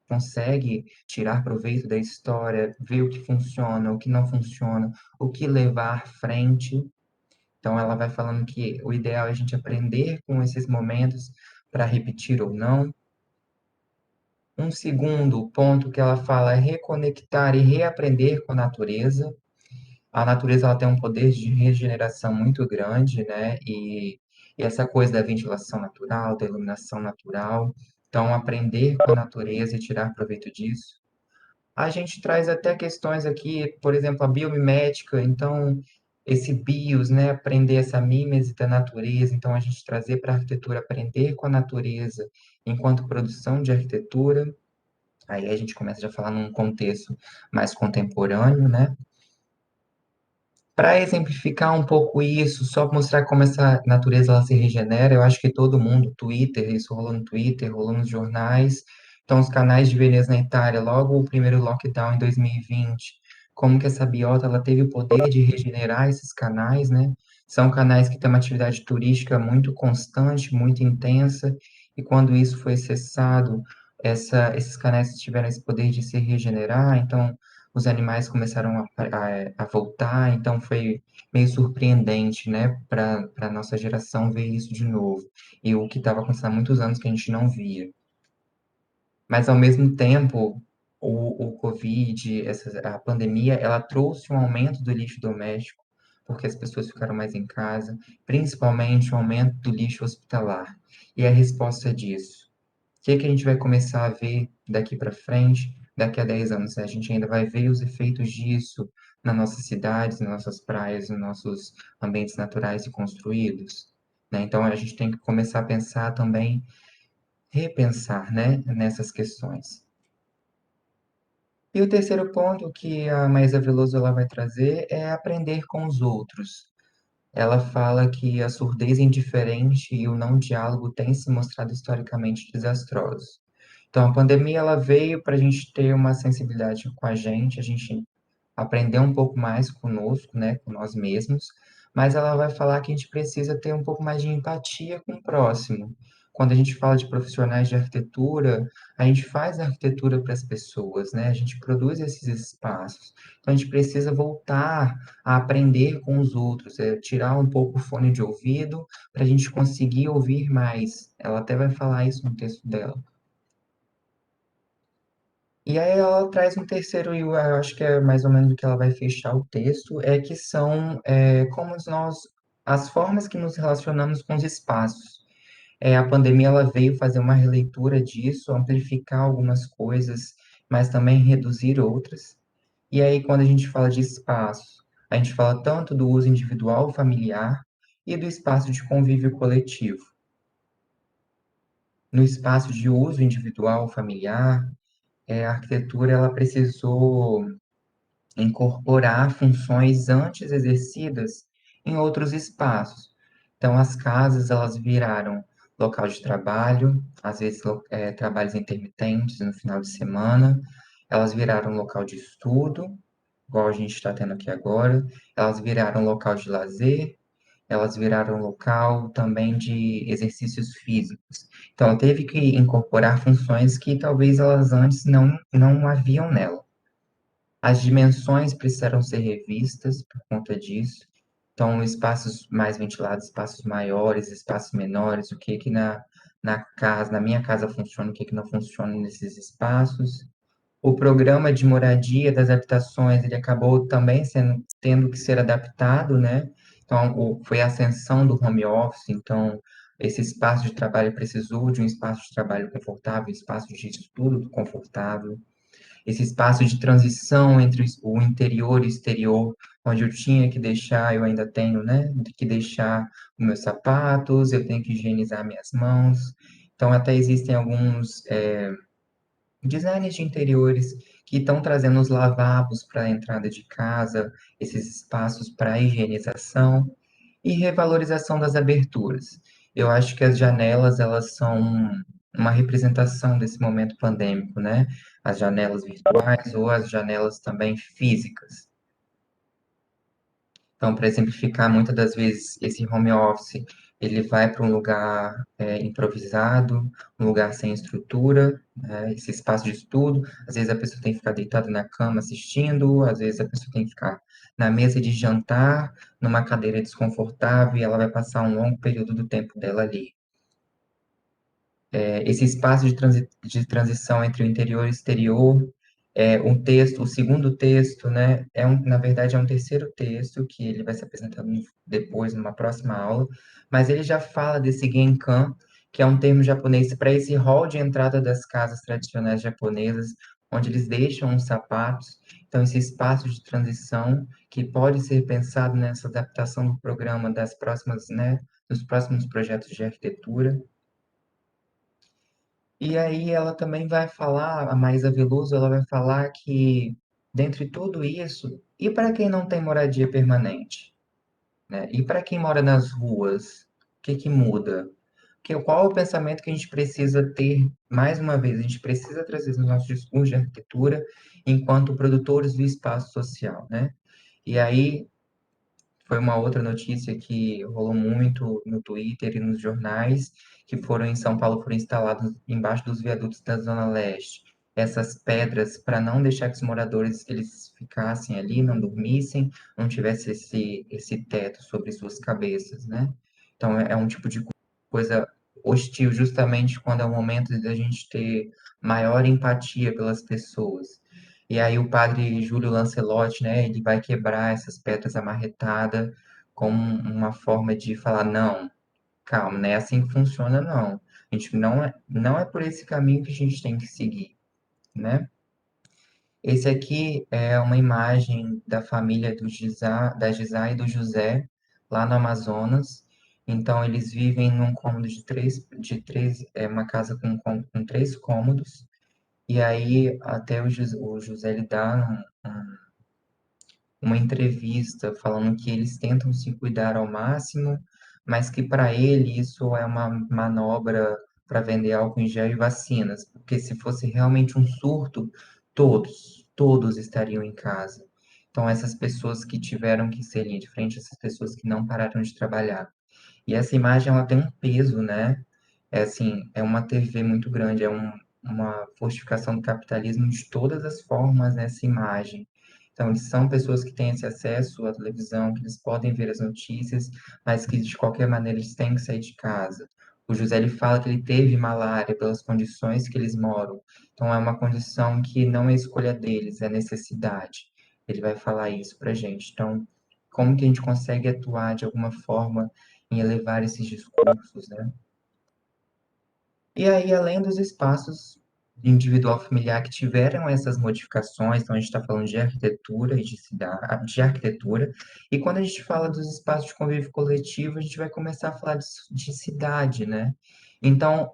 consegue tirar proveito da história, ver o que funciona, o que não funciona, o que levar à frente. Então, ela vai falando que o ideal é a gente aprender com esses momentos para repetir ou não. Um segundo ponto que ela fala é reconectar e reaprender com a natureza. A natureza ela tem um poder de regeneração muito grande, né? E essa coisa da ventilação natural, da iluminação natural. Então, aprender com a natureza e tirar proveito disso. A gente traz até questões aqui, por exemplo, a biomimética, então esse bios, né, aprender essa mímese da natureza, então a gente trazer para a arquitetura, aprender com a natureza enquanto produção de arquitetura, aí a gente começa já a falar num contexto mais contemporâneo, né? Para exemplificar um pouco isso, só para mostrar como essa natureza ela se regenera, eu acho que todo mundo, Twitter, isso rolou no Twitter, rolou nos jornais, então os canais de Veneza na Itália, logo o primeiro lockdown em 2020, como que essa biota ela teve o poder de regenerar esses canais, né? São canais que têm uma atividade turística muito constante, muito intensa, e quando isso foi cessado, esses canais tiveram esse poder de se regenerar, então os animais começaram a voltar, então foi meio surpreendente, né, para a nossa geração ver isso de novo. E o que estava acontecendo há muitos anos que a gente não via. Mas, ao mesmo tempo, o Covid, a pandemia, ela trouxe um aumento do lixo doméstico, porque as pessoas ficaram mais em casa, principalmente o aumento do lixo hospitalar. E a resposta disso? O que que a gente vai começar a ver daqui para frente, daqui a 10 anos? A gente ainda vai ver os efeitos disso nas nossas cidades, nas nossas praias, nos nossos ambientes naturais e construídos, né? Então, a gente tem que começar a pensar também, repensar, né, nessas questões. E o terceiro ponto que a Maísa Veloso ela vai trazer é aprender com os outros. Ela fala que a surdez indiferente e o não diálogo têm se mostrado historicamente desastrosos. Então, a pandemia ela veio para a gente ter uma sensibilidade com a gente aprender um pouco mais conosco, né, com nós mesmos, mas ela vai falar que a gente precisa ter um pouco mais de empatia com o próximo, quando a gente fala de profissionais de arquitetura, a gente faz arquitetura para as pessoas, né? A gente produz esses espaços. Então, a gente precisa voltar a aprender com os outros, tirar um pouco o fone de ouvido para a gente conseguir ouvir mais. Ela até vai falar isso no texto dela. E aí ela traz um terceiro, e eu acho que é mais ou menos o que ela vai fechar o texto, é que são como as formas que nos relacionamos com os espaços. A pandemia ela veio fazer uma releitura disso, amplificar algumas coisas, mas também reduzir outras. E aí, quando a gente fala de espaço, a gente fala tanto do uso individual familiar e do espaço de convívio coletivo. No espaço de uso individual familiar, a arquitetura ela precisou incorporar funções antes exercidas em outros espaços. Então, as casas elas viraram local de trabalho, às vezes trabalhos intermitentes no final de semana, elas viraram local de estudo, igual a gente está tendo aqui agora, elas viraram local de lazer, elas viraram local também de exercícios físicos. Então, ela teve que incorporar funções que talvez elas antes não haviam nela. As dimensões precisaram ser revistas por conta disso. Então, espaços mais ventilados, espaços maiores, espaços menores, o que que na minha casa funciona, o que que não funciona nesses espaços. O programa de moradia das habitações, ele acabou também tendo que ser adaptado, né? Então, foi a ascensão do home office, então, esse espaço de trabalho precisou de um espaço de trabalho confortável, espaço de estudo confortável, esse espaço de transição entre o interior e o exterior, onde eu tinha que deixar, eu ainda tenho, né, que deixar os meus sapatos, eu tenho que higienizar minhas mãos. Então, até existem alguns designers de interiores que estão trazendo os lavabos para a entrada de casa, esses espaços para higienização e revalorização das aberturas. Eu acho que as janelas, elas são uma representação desse momento pandêmico, né? As janelas virtuais ou as janelas também físicas. Então, para exemplificar, muitas das vezes esse home office ele vai para um lugar improvisado, um lugar sem estrutura, né? Esse espaço de estudo. Às vezes a pessoa tem que ficar deitada na cama assistindo, às vezes a pessoa tem que ficar na mesa de jantar, numa cadeira desconfortável, e ela vai passar um longo período do tempo dela ali. Esse espaço de transição entre o interior e o exterior, o segundo texto, né, na verdade é um terceiro texto que ele vai se apresentar depois, numa próxima aula, mas ele já fala desse Genkan, que é um termo japonês para esse hall de entrada das casas tradicionais japonesas, onde eles deixam os sapatos. Então, esse espaço de transição que pode ser pensado nessa adaptação do programa das próximas, né, dos próximos projetos de arquitetura. E aí ela também vai falar, a Maísa Veloso, ela vai falar que, dentre tudo isso, e para quem não tem moradia permanente, né? E para quem mora nas ruas, o que que muda? Qual é o pensamento que a gente precisa ter, mais uma vez, a gente precisa trazer no nosso discurso de arquitetura enquanto produtores do espaço social, né? E aí foi uma outra notícia que rolou muito no Twitter e nos jornais, que foram em São Paulo, foram instalados embaixo dos viadutos da Zona Leste. Essas pedras para não deixar que os moradores eles ficassem ali, não dormissem, não tivesse esse teto sobre suas cabeças, né? Então é um tipo de coisa hostil, justamente quando é o momento de a gente ter maior empatia pelas pessoas. E aí o padre Júlio Lancelotti, né, ele vai quebrar essas pedras amarretadas como uma forma de falar, não, calma, não é assim que funciona, não. A gente não é por esse caminho que a gente tem que seguir, né? Esse aqui é uma imagem da família da Gisá e do José, lá no Amazonas. Então, eles vivem num cômodo uma casa com três cômodos. E aí, até o José ele dá uma entrevista falando que eles tentam se cuidar ao máximo, mas que para ele isso é uma manobra para vender álcool em gel e vacinas, porque se fosse realmente um surto, todos estariam em casa. Então, essas pessoas que tiveram que ser linha de frente, essas pessoas que não pararam de trabalhar. E essa imagem, ela tem um peso, né? É assim, é uma TV muito grande, uma fortificação do capitalismo de todas as formas nessa imagem. Então, eles são pessoas que têm esse acesso à televisão, que eles podem ver as notícias, mas que de qualquer maneira eles têm que sair de casa. O José ele fala que ele teve malária pelas condições que eles moram. Então, é uma condição que não é escolha deles, é necessidade. Ele vai falar isso pra gente. Então, como que a gente consegue atuar de alguma forma em elevar esses discursos, né? E aí, além dos espaços individual familiar que tiveram essas modificações, então a gente está falando de arquitetura e de cidade, de arquitetura, e quando a gente fala dos espaços de convívio coletivo, a gente vai começar a falar de cidade, né? Então,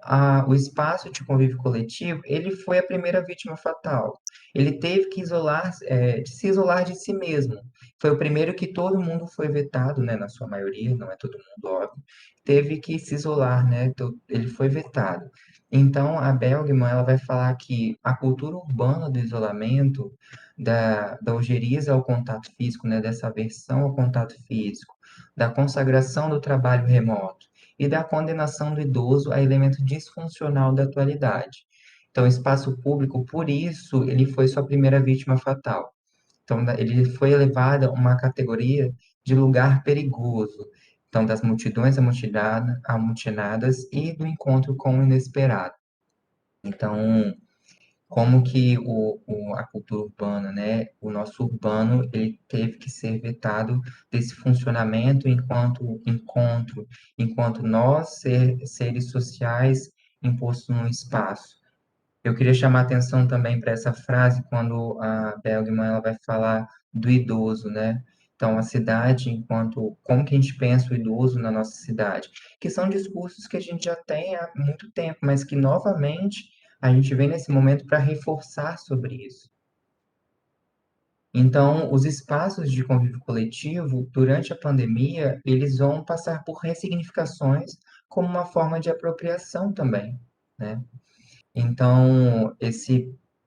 o espaço de convívio coletivo, ele foi a primeira vítima fatal. Ele teve que se isolar de si mesmo. Foi o primeiro que todo mundo foi vetado, né? Na sua maioria, não é todo mundo, óbvio. Teve que se isolar, né? Então, ele foi vetado. Então, a Bergman, ela vai falar que a cultura urbana do isolamento, da ojeriza ao contato físico, né, dessa aversão ao contato físico, da consagração do trabalho remoto e da condenação do idoso a elemento disfuncional da atualidade. Então, o espaço público, por isso, ele foi sua primeira vítima fatal. Então, ele foi elevado a uma categoria de lugar perigoso. Então, das multidões amotinadas e do encontro com o inesperado. Então, como que a cultura urbana, né, o nosso urbano, ele teve que ser vetado desse funcionamento enquanto encontro, enquanto nós, seres sociais, impostos num espaço. Eu queria chamar a atenção também para essa frase quando a Bergman ela vai falar do idoso, né? Então, a cidade, como que a gente pensa o idoso na nossa cidade? Que são discursos que a gente já tem há muito tempo, mas que, novamente, a gente vem nesse momento para reforçar sobre isso. Então, os espaços de convívio coletivo, durante a pandemia, eles vão passar por ressignificações como uma forma de apropriação também, né? Então,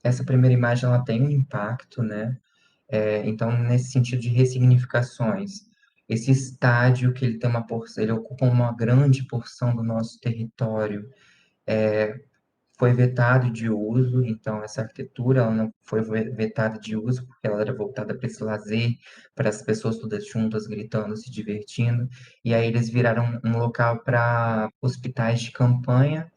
essa primeira imagem ela tem um impacto, né? Então, nesse sentido de ressignificações, esse estádio que ele tem ele ocupa uma grande porção do nosso território, foi vetado de uso, então essa arquitetura ela não foi vetada de uso porque ela era voltada para esse lazer, para as pessoas todas juntas gritando, se divertindo, e aí eles viraram um local para hospitais de campanha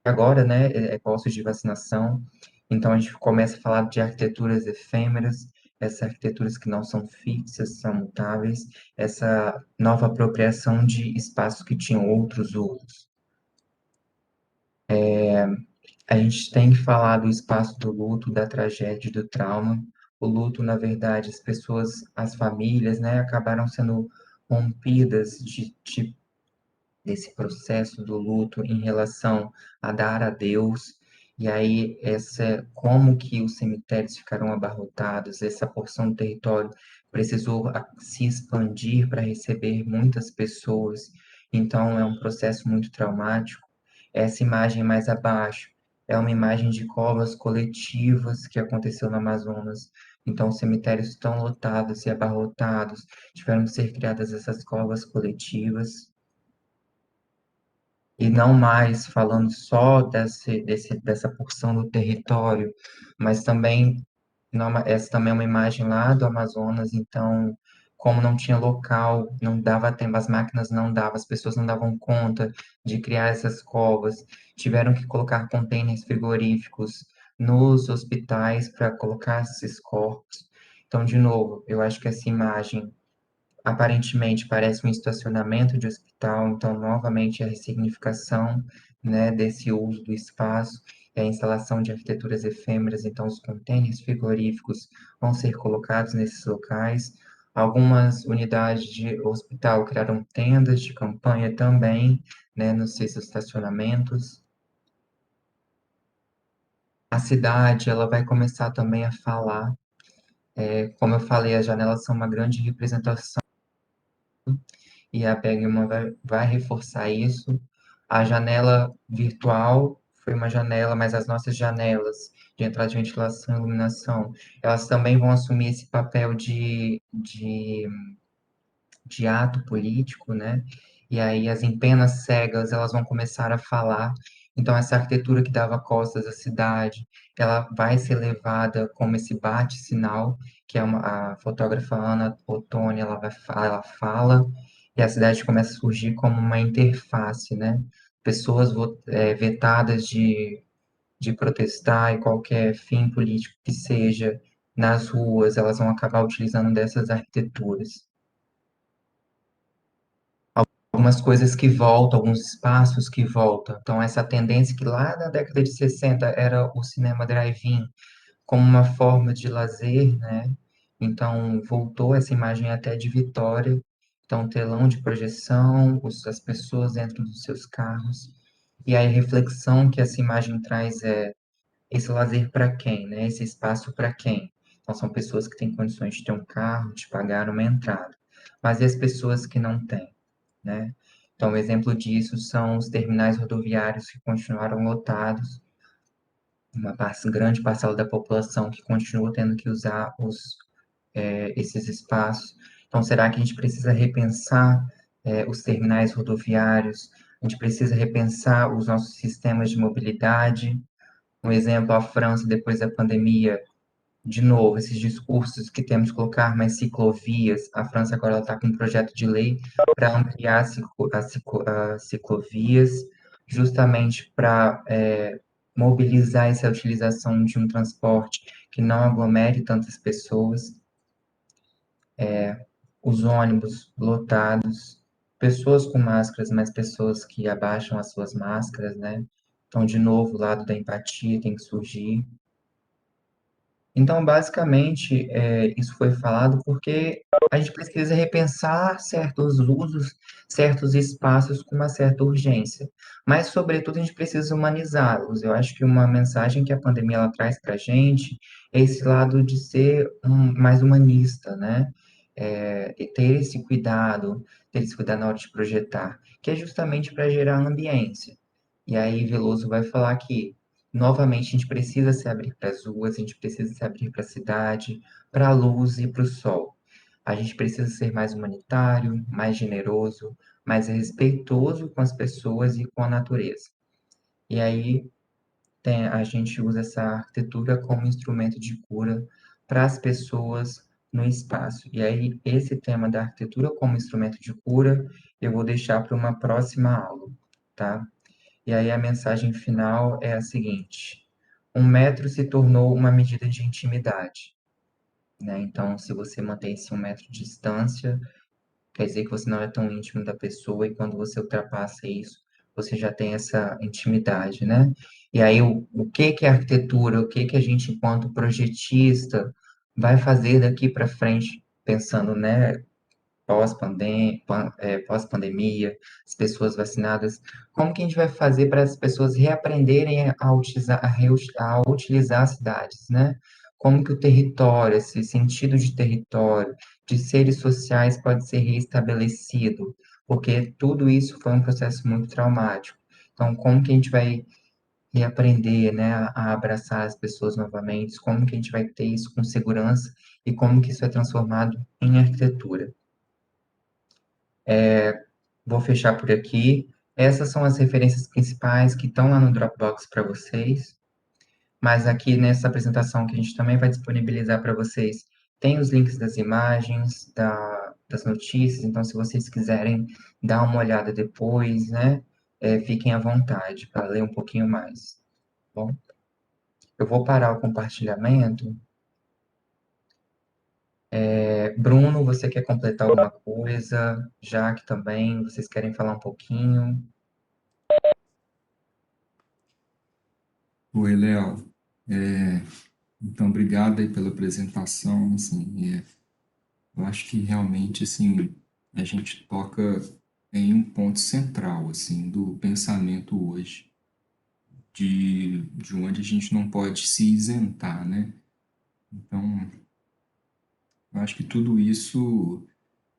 agora, né, postos de vacinação. Então a gente começa a falar de arquiteturas efêmeras, essas arquiteturas que não são fixas, são mutáveis, essa nova apropriação de espaços que tinham outros usos. A gente tem que falar do espaço do luto, da tragédia, do trauma. O luto, na verdade, as pessoas, as famílias, né, acabaram sendo rompidas desse processo do luto em relação a dar a Deus. E aí, como que os cemitérios ficaram abarrotados, essa porção do território precisou se expandir para receber muitas pessoas. Então, é um processo muito traumático. Essa imagem mais abaixo é uma imagem de covas coletivas que aconteceu no Amazonas. Então, os cemitérios estão lotados e abarrotados, tiveram que ser criadas essas covas coletivas e não mais falando só dessa porção do território, mas também, essa também é uma imagem lá do Amazonas, então, como não tinha local, não dava tempo, as máquinas não davam, as pessoas não davam conta de criar essas covas, tiveram que colocar contêineres frigoríficos nos hospitais para colocar esses corpos. Então, de novo, eu acho que essa imagem aparentemente parece um estacionamento de hospital, então, novamente, a ressignificação, né, desse uso do espaço e a instalação de arquiteturas efêmeras, então, os contêineres frigoríficos vão ser colocados nesses locais. Algumas unidades de hospital criaram tendas de campanha também, né, nos seus estacionamentos. A cidade, ela vai começar também a falar. Como eu falei, as janelas são uma grande representação e a Bergman vai reforçar isso. A janela virtual foi uma janela, mas as nossas janelas de entrada de ventilação e iluminação, elas também vão assumir esse papel de ato político, né? e aí as empenas cegas elas vão começar a falar. Então essa arquitetura que dava costas à cidade, ela vai ser levada como esse bate-sinal, que é a fotógrafa Ana Ottoni, ela fala, e a cidade começa a surgir como uma interface, né? Pessoas vetadas de protestar e qualquer fim político que seja nas ruas, elas vão acabar utilizando dessas arquiteturas. Algumas coisas que voltam, alguns espaços que voltam. Então, essa tendência que lá na década de 60 era o cinema drive-in como uma forma de lazer, né? Então, voltou essa imagem até de Vitória. Então, telão de projeção, as pessoas dentro dos seus carros. E aí, a reflexão que essa imagem traz é esse lazer para quem, né? Esse espaço para quem? Então, são pessoas que têm condições de ter um carro, de pagar uma entrada. Mas e as pessoas que não têm, né? Então, um exemplo disso são os terminais rodoviários que continuaram lotados, uma grande parcela da população que continua tendo que usar esses espaços. Então, será que a gente precisa repensar os terminais rodoviários? A gente precisa repensar os nossos sistemas de mobilidade? Um exemplo, a França, depois da pandemia, de novo, esses discursos que temos que colocar mais ciclovias. A França agora está com um projeto de lei para ampliar as ciclovias, justamente para mobilizar essa utilização de um transporte que não aglomere tantas pessoas, os ônibus lotados, pessoas com máscaras, mas pessoas que abaixam as suas máscaras, né? Então, de novo, o lado da empatia tem que surgir. Então, basicamente, isso foi falado porque a gente precisa repensar certos usos, certos espaços com uma certa urgência. Mas, sobretudo, a gente precisa humanizá-los. Eu acho que uma mensagem que a pandemia ela traz para a gente é esse lado de ser mais humanista, né? E ter esse cuidado na hora de projetar, que é justamente para gerar ambiência. E aí, Veloso vai falar que novamente, a gente precisa se abrir para as ruas, a gente precisa se abrir para a cidade, para a luz e para o sol. A gente precisa ser mais humanitário, mais generoso, mais respeitoso com as pessoas e com a natureza. E aí a gente usa essa arquitetura como instrumento de cura para as pessoas no espaço. E aí esse tema da arquitetura como instrumento de cura eu vou deixar para uma próxima aula, tá? E aí a mensagem final é a seguinte: 1 metro se tornou uma medida de intimidade, né? Então, se você mantém esse 1 metro de distância, quer dizer que você não é tão íntimo da pessoa, e quando você ultrapassa isso, você já tem essa intimidade, né? E aí, o que que é arquitetura, o que que a gente, enquanto projetista, vai fazer daqui para frente, pensando, né, pós-pandemia, as pessoas vacinadas, como que a gente vai fazer para as pessoas reaprenderem a utilizar as cidades, né? Como que o território, esse sentido de território, de seres sociais pode ser reestabelecido, porque tudo isso foi um processo muito traumático. Então, como que a gente vai reaprender, né, a abraçar as pessoas novamente? Como que a gente vai ter isso com segurança e como que isso é transformado em arquitetura? Vou fechar por aqui. Essas são as referências principais que estão lá no Dropbox para vocês. Mas aqui nessa apresentação que a gente também vai disponibilizar para vocês, tem os links das imagens, das notícias. Então, se vocês quiserem dar uma olhada depois, né, fiquem à vontade para ler um pouquinho mais. Tá bom, eu vou parar o compartilhamento. Bruno, você quer completar alguma coisa? Jaque também, vocês querem falar um pouquinho? Oi, Léo. Então, obrigado aí pela apresentação, assim, eu acho que realmente, assim, a gente toca em um ponto central, assim, do pensamento hoje, de onde a gente não pode se isentar, né? Então, eu acho que tudo isso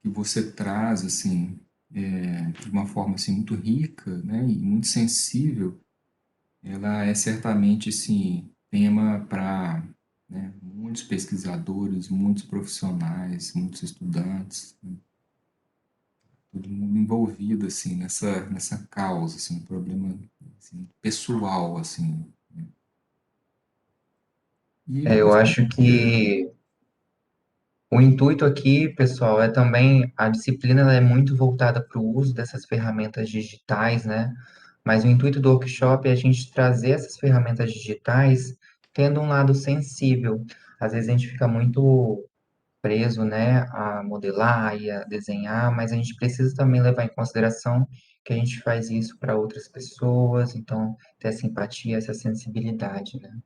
que você traz, assim, de uma forma, assim, muito rica, né, e muito sensível, ela é certamente, assim, tema para, né, muitos pesquisadores, muitos profissionais, muitos estudantes, né? todo mundo envolvido, assim, nessa causa, assim, um problema, assim, pessoal, assim. E Eu você, acho que o intuito aqui, pessoal, é também a disciplina ela é muito voltada para o uso dessas ferramentas digitais, né? Mas o intuito do workshop é a gente trazer essas ferramentas digitais tendo um lado sensível. Às vezes a gente fica muito preso, né, a modelar e a desenhar, mas a gente precisa também levar em consideração que a gente faz isso para outras pessoas, então ter essa empatia, essa sensibilidade, né?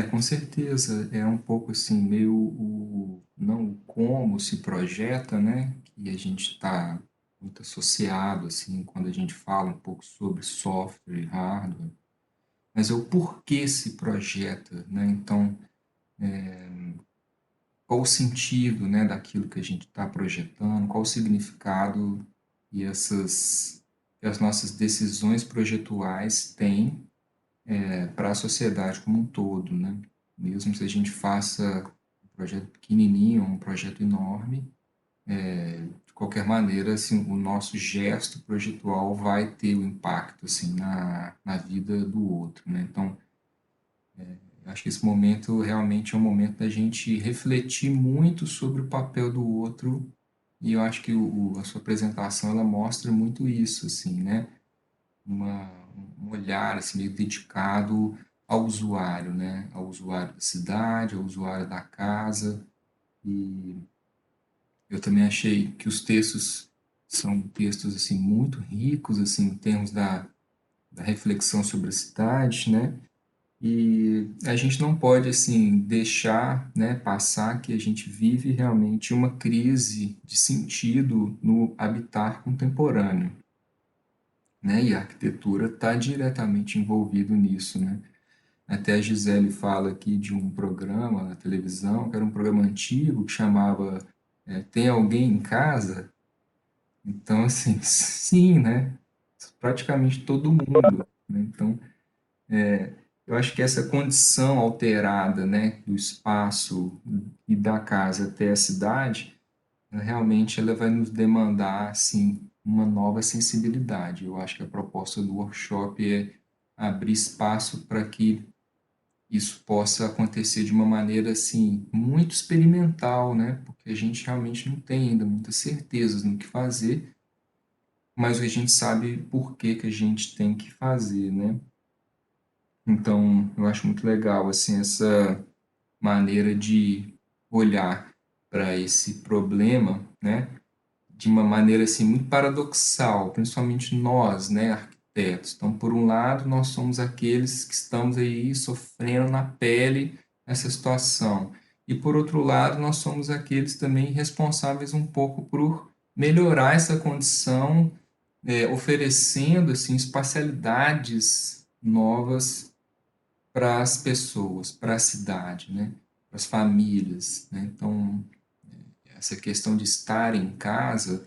com certeza, é um pouco assim, meio não o como se projeta, né, que a gente está muito associado, assim, quando a gente fala um pouco sobre software e hardware, mas é o porquê se projeta, né, então, qual o sentido, né, daquilo que a gente está projetando, qual o significado e que as nossas decisões projetuais têm para a sociedade como um todo, né? Mesmo se a gente faça um projeto pequenininho, um projeto enorme, de qualquer maneira, assim, o nosso gesto projetual vai ter o impacto, assim, na vida do outro, né? Então, eu acho que esse momento realmente é um momento da gente refletir muito sobre o papel do outro, e eu acho que a sua apresentação ela mostra muito isso, assim, né? Uma, um olhar assim, meio dedicado ao usuário, né? Ao usuário da cidade, ao usuário da casa. E eu também achei que os textos são textos assim muito ricos assim em termos da reflexão sobre a cidade, né? E a gente não pode assim deixar, né, passar que a gente vive realmente uma crise de sentido no habitar contemporâneo, né? E a arquitetura está diretamente envolvido nisso, né? Até a Gisele fala aqui de um programa na televisão, que era um programa antigo, que chamava Tem Alguém em Casa? Então, assim, sim, né? Praticamente todo mundo, né? Então, eu acho que essa condição alterada, né, do espaço e da casa até a cidade, realmente ela vai nos demandar, assim, uma nova sensibilidade. Eu acho que a proposta do workshop é abrir espaço para que isso possa acontecer de uma maneira assim muito experimental, né? Porque a gente realmente não tem ainda muitas certezas no que fazer, mas a gente sabe por que que a gente tem que fazer, né? Então, eu acho muito legal assim essa maneira de olhar para esse problema, né? De uma maneira assim muito paradoxal, principalmente nós, né, arquitetos. Então, por um lado, nós somos aqueles que estamos aí sofrendo na pele essa situação. E por outro lado, nós somos aqueles também responsáveis um pouco por melhorar essa condição, oferecendo assim espacialidades novas para as pessoas, para a cidade, né, para as famílias, né? Então, essa questão de estar em casa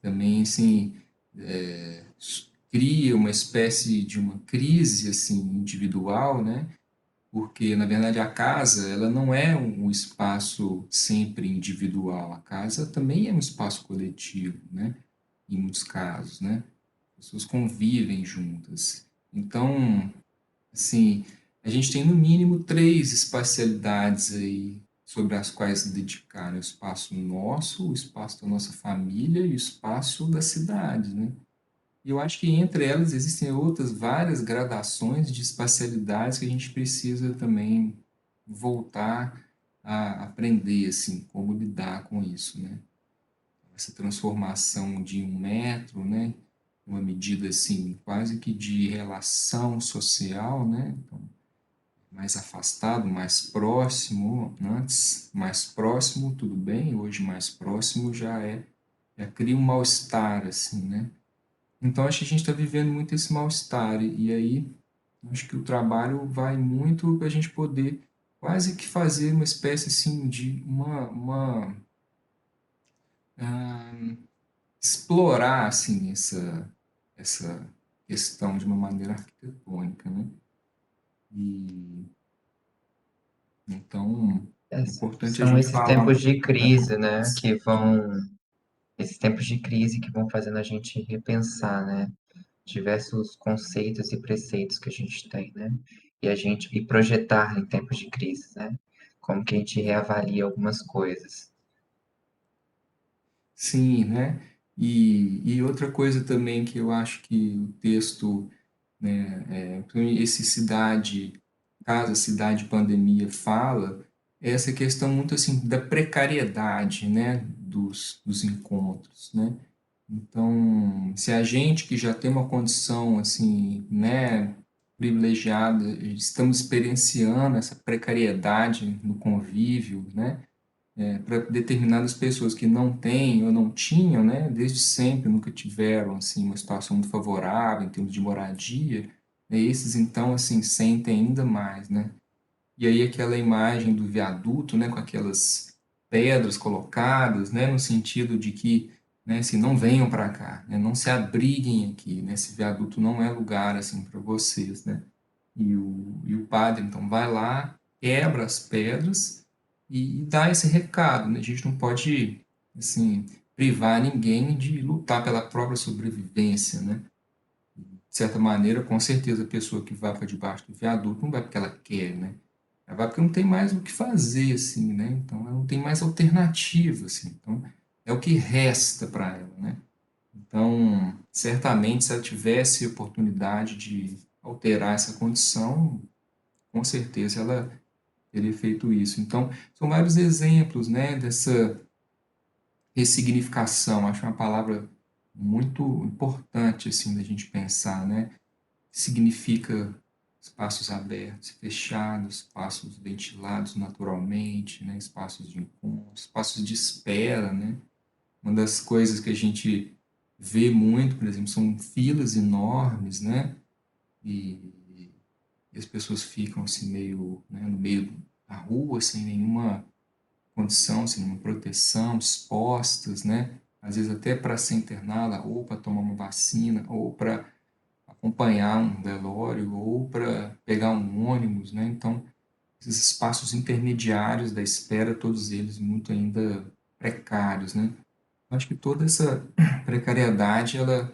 também assim é, cria uma espécie de uma crise assim individual, né? Porque na verdade a casa ela não é um espaço sempre individual, a casa também é um espaço coletivo, né? Em muitos casos, né? As pessoas convivem juntas. Então, assim, a gente tem no mínimo três espacialidades aí sobre as quais se dedicar, né? O espaço nosso, o espaço da nossa família e o espaço da cidade, né? E eu acho que entre elas existem outras várias gradações de espacialidades que a gente precisa também voltar a aprender, assim, como lidar com isso, né? Essa transformação de um metro, né? Uma medida, assim, quase que de relação social, né? Então, mais afastado, mais próximo, antes mais próximo, tudo bem, hoje mais próximo já cria um mal-estar, assim, né? Então, acho que a gente está vivendo muito esse mal-estar, e aí acho que o trabalho vai muito para a gente poder quase que fazer uma espécie, assim, de ah, explorar, assim, essa questão de uma maneira arquitetônica, né? E, então, importante a São gente esses falar um tempos pouco de crise, né, mais. esses tempos de crise que vão fazendo a gente repensar, né, diversos conceitos e preceitos que a gente tem, né, e projetar em tempos de crise, né, como que a gente reavalia algumas coisas. Sim, né? E outra coisa também que eu acho que o texto, né, esse casa cidade pandemia fala, é essa questão muito assim da precariedade, né, dos encontros, né? Então, se a gente que já tem uma condição assim, né, privilegiada, estamos experienciando essa precariedade no convívio, né? Para determinadas pessoas que não têm ou não tinham, né, desde sempre nunca tiveram assim uma situação muito favorável em termos de moradia, né, esses então assim sentem ainda mais, né? E aí aquela imagem do viaduto, né, com aquelas pedras colocadas, né, no sentido de que, né, assim, não venham para cá, né, não se abriguem aqui, né, esse viaduto não é lugar assim para vocês, né? E o padre então vai lá, quebra as pedras e dá esse recado, né? A gente não pode, assim, privar ninguém de lutar pela própria sobrevivência, né? De certa maneira, com certeza, a pessoa que vai para debaixo do viaduto não vai porque ela quer, né? Ela vai porque não tem mais o que fazer, assim, né? Então, ela não tem mais alternativa, assim. Então, é o que resta para ela, né? Então, certamente, se ela tivesse oportunidade de alterar essa condição, com certeza ela teria feito isso. Então, são vários exemplos, né, dessa ressignificação. Acho uma palavra muito importante, assim, da gente pensar, né? Significa espaços abertos, fechados, espaços ventilados naturalmente, né? Espaços de encontro, espaços de espera, né? Uma das coisas que a gente vê muito, por exemplo, são filas enormes, né? E, e as pessoas ficam assim meio, né, no meio da rua, sem nenhuma condição, sem nenhuma proteção, expostas, né? Às vezes até para ser internada, ou para tomar uma vacina, ou para acompanhar um velório, ou para pegar um ônibus, né? Então, esses espaços intermediários da espera, todos eles muito ainda precários, né? Acho que toda essa precariedade, ela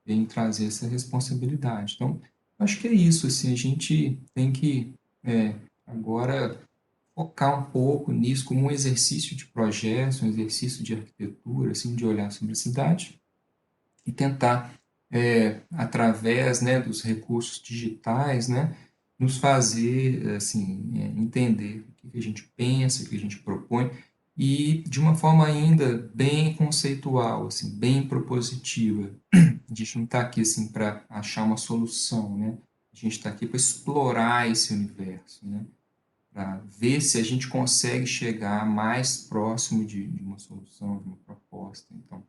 vem trazer essa responsabilidade. Então, acho que é isso, assim, a gente tem que agora focar um pouco nisso como um exercício de projetos, um exercício de arquitetura, assim, de olhar sobre a cidade e tentar, através, né, dos recursos digitais, né, nos fazer, assim, entender o que a gente pensa, o que a gente propõe, e de uma forma ainda bem conceitual, assim, bem propositiva. A gente não está aqui, assim, para achar uma solução, né? A gente está aqui para explorar esse universo, né? Para ver se a gente consegue chegar mais próximo de uma solução, de uma proposta. Então,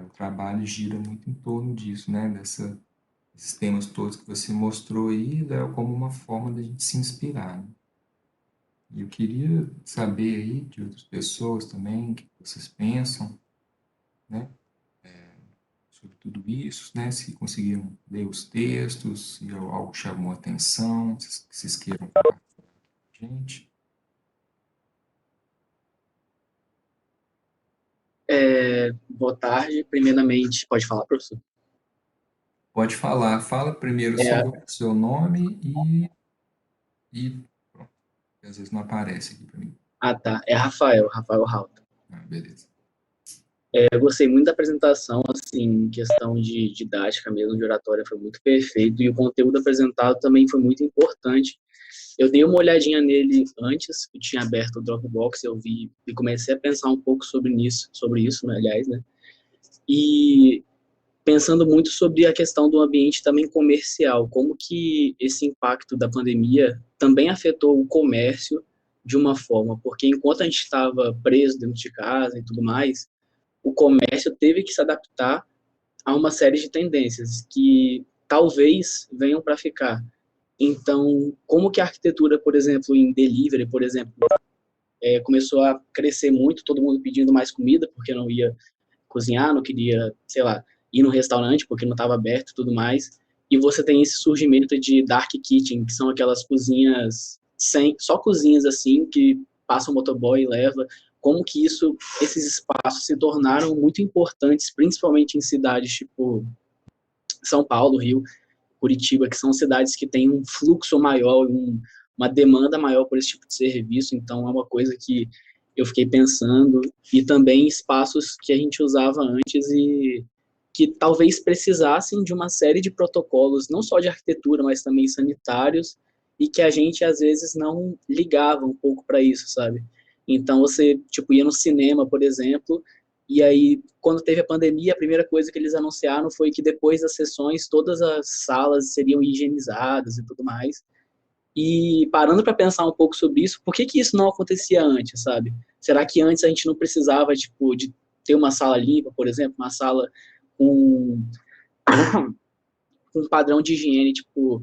o trabalho gira muito em torno disso, né? Desses temas todos que você mostrou aí, Léo, como uma forma da gente se inspirar, né? E eu queria saber aí de outras pessoas também, o que vocês pensam, né? Sobre tudo isso, né? Se conseguiram ler os textos, se algo chamou a atenção, se vocês queiram falar com a gente. Boa tarde. Primeiramente, pode falar, professor? Pode falar, fala primeiro só É, o seu nome e pronto, que às vezes não aparece aqui para mim. tá. É Rafael Rauta. Ah, beleza. Eu gostei muito da apresentação, assim, em questão de didática mesmo, de oratória, foi muito perfeito, e o conteúdo apresentado também foi muito importante. Eu dei uma olhadinha nele antes, eu tinha aberto o Dropbox, eu vi e comecei a pensar um pouco sobre isso, né, aliás, né? E pensando muito sobre a questão do ambiente também comercial, como que esse impacto da pandemia também afetou o comércio de uma forma, porque enquanto a gente estava preso dentro de casa e tudo mais, o comércio teve que se adaptar a uma série de tendências que talvez venham para ficar. Então, como que a arquitetura, por exemplo, em delivery, por exemplo, começou a crescer muito, todo mundo pedindo mais comida, porque não ia cozinhar, não queria, sei lá, ir no restaurante porque não estava aberto e tudo mais. E você tem esse surgimento de dark kitchen, que são aquelas cozinhas só cozinhas assim que passa o motoboy e leva, como que esses espaços se tornaram muito importantes, principalmente em cidades tipo São Paulo, Rio, Curitiba, que são cidades que têm um fluxo maior, uma demanda maior por esse tipo de serviço, então é uma coisa que eu fiquei pensando, e também espaços que a gente usava antes e que talvez precisassem de uma série de protocolos, não só de arquitetura, mas também sanitários, e que a gente às vezes não ligava um pouco para isso, sabe? Então você, tipo, ia no cinema, por exemplo, e aí, quando teve a pandemia, a primeira coisa que eles anunciaram foi que depois das sessões, todas as salas seriam higienizadas e tudo mais. E parando para pensar um pouco sobre isso, por que que isso não acontecia antes, sabe? Será que antes a gente não precisava, tipo, de ter uma sala limpa, por exemplo, uma sala com um padrão de higiene, tipo,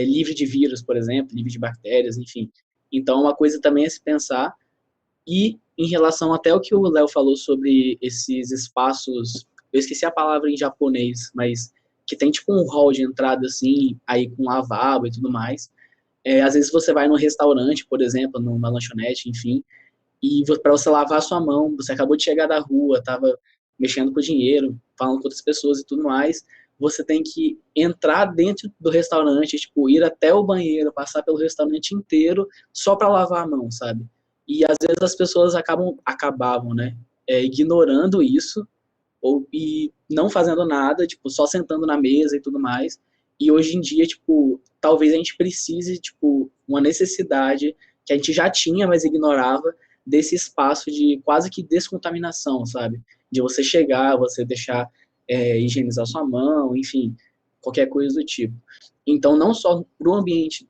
livre de vírus, por exemplo, livre de bactérias, enfim. Então, uma coisa também é se pensar. E em relação até o que o Léo falou sobre esses espaços, eu esqueci a palavra em japonês, mas que tem tipo um hall de entrada assim, aí com lavabo e tudo mais. Às vezes você vai num restaurante, por exemplo, numa lanchonete, enfim, e para você lavar a sua mão, você acabou de chegar da rua, estava mexendo com dinheiro, falando com outras pessoas e tudo mais, você tem que entrar dentro do restaurante, tipo, ir até o banheiro, passar pelo restaurante inteiro só para lavar a mão, sabe? E às vezes as pessoas acabavam, né, ignorando isso e não fazendo nada, tipo, só sentando na mesa e tudo mais. E hoje em dia, tipo, talvez a gente precise, tipo, uma necessidade que a gente já tinha, mas ignorava, desse espaço de quase que descontaminação, sabe? De você chegar, você deixar higienizar sua mão, enfim, qualquer coisa do tipo. Então, não só para o ambiente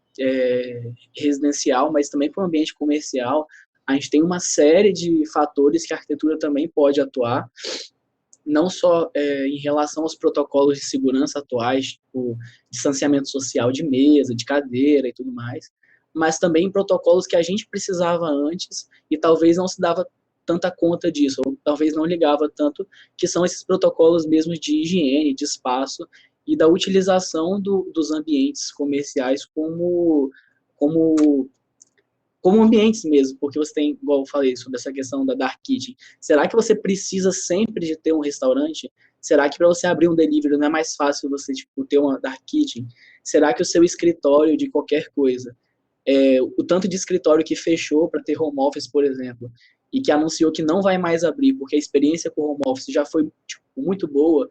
residencial, mas também para o ambiente comercial, a gente tem uma série de fatores que a arquitetura também pode atuar, não só em relação aos protocolos de segurança atuais, tipo distanciamento social de mesa, de cadeira e tudo mais, mas também protocolos que a gente precisava antes e talvez não se dava tanta conta disso, ou talvez não ligava tanto, que são esses protocolos mesmo de higiene, de espaço e da utilização dos ambientes comerciais como como ambientes mesmo, porque você tem, igual eu falei, sobre essa questão da dark kitchen. Será que você precisa sempre de ter um restaurante? Será que para você abrir um delivery não é mais fácil você tipo, ter uma dark kitchen? Será que o seu escritório de qualquer coisa, o tanto de escritório que fechou para ter home office, por exemplo, e que anunciou que não vai mais abrir porque a experiência com home office já foi tipo, muito boa,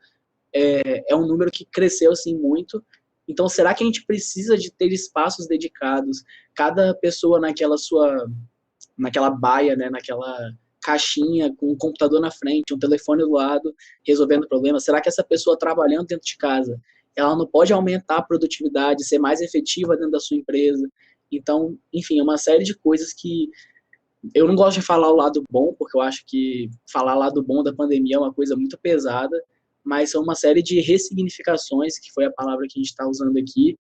é um número que cresceu assim muito. Então, será que a gente precisa de ter espaços dedicados, cada pessoa naquela baia, né, naquela caixinha com um computador na frente, um telefone do lado, resolvendo problemas? Será que essa pessoa trabalhando dentro de casa, ela não pode aumentar a produtividade, ser mais efetiva dentro da sua empresa? Então, enfim, é uma série de coisas que eu não gosto de falar o lado bom, porque eu acho que falar o lado bom da pandemia é uma coisa muito pesada, mas são uma série de ressignificações, que foi a palavra que a gente está usando aqui,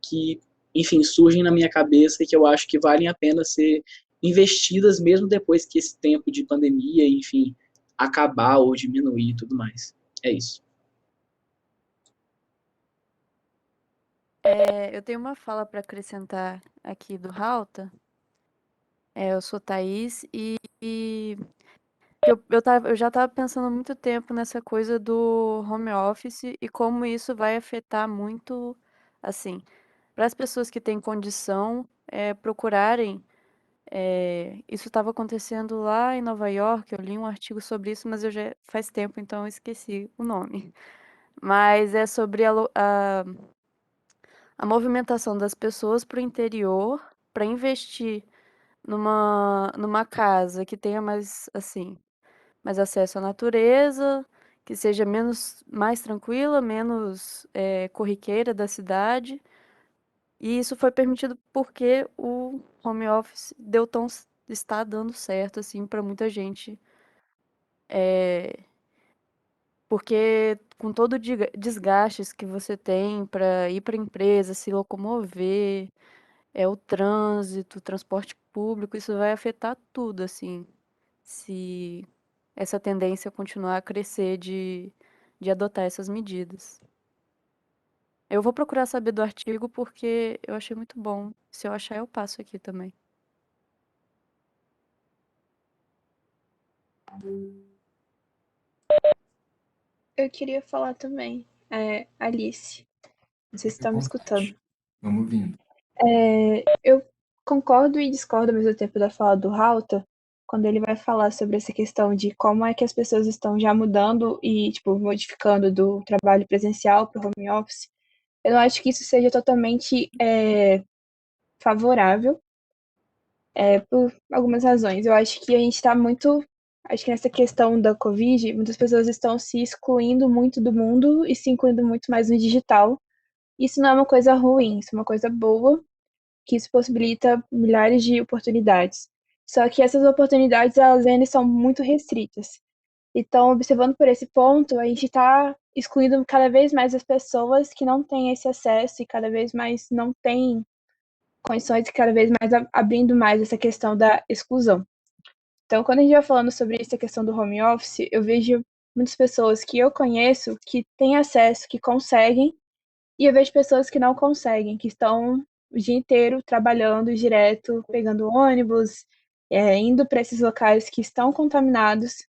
que, enfim, surgem na minha cabeça e que eu acho que valem a pena ser investidas mesmo depois que esse tempo de pandemia, enfim, acabar ou diminuir e tudo mais. É isso. Eu tenho uma fala para acrescentar aqui do Rauta. Eu sou Thaís e eu já estava pensando há muito tempo nessa coisa do home office e como isso vai afetar muito, assim, para as pessoas que têm condição procurarem. Isso estava acontecendo lá em Nova York, eu li um artigo sobre isso, mas eu já faz tempo, então eu esqueci o nome. Mas é sobre a movimentação das pessoas para o interior para investir numa casa que tenha mais, assim, mais acesso à natureza, que seja mais tranquila, menos corriqueira da cidade. E isso foi permitido porque o home office está dando certo, assim, para muita gente. Porque com todo o desgastes que você tem para ir para a empresa, se locomover, o trânsito, o transporte público, isso vai afetar tudo, assim, se essa tendência continuar a crescer de adotar essas medidas. Eu vou procurar saber do artigo porque eu achei muito bom. Se eu achar, eu passo aqui também. Eu queria falar também, Alice, não sei se Fique à estão me escutando. vontade. Vamos ouvindo. Eu concordo e discordo ao mesmo tempo da fala do Rauta, quando ele vai falar sobre essa questão de como é que as pessoas estão já mudando e, tipo, modificando do trabalho presencial para o home office. Eu não acho que isso seja totalmente favorável, por algumas razões. Eu acho que a gente está muito. Acho que nessa questão da Covid, muitas pessoas estão se excluindo muito do mundo e se incluindo muito mais no digital. Isso não é uma coisa ruim, isso é uma coisa boa, que isso possibilita milhares de oportunidades. Só que essas oportunidades, elas ainda são muito restritas. Então, observando por esse ponto, a gente está excluindo cada vez mais as pessoas que não têm esse acesso e cada vez mais não têm condições e cada vez mais abrindo mais essa questão da exclusão. Então, quando a gente vai falando sobre essa questão do home office, eu vejo muitas pessoas que eu conheço que têm acesso, que conseguem, e eu vejo pessoas que não conseguem, que estão o dia inteiro trabalhando direto, pegando ônibus, indo para esses locais que estão contaminados,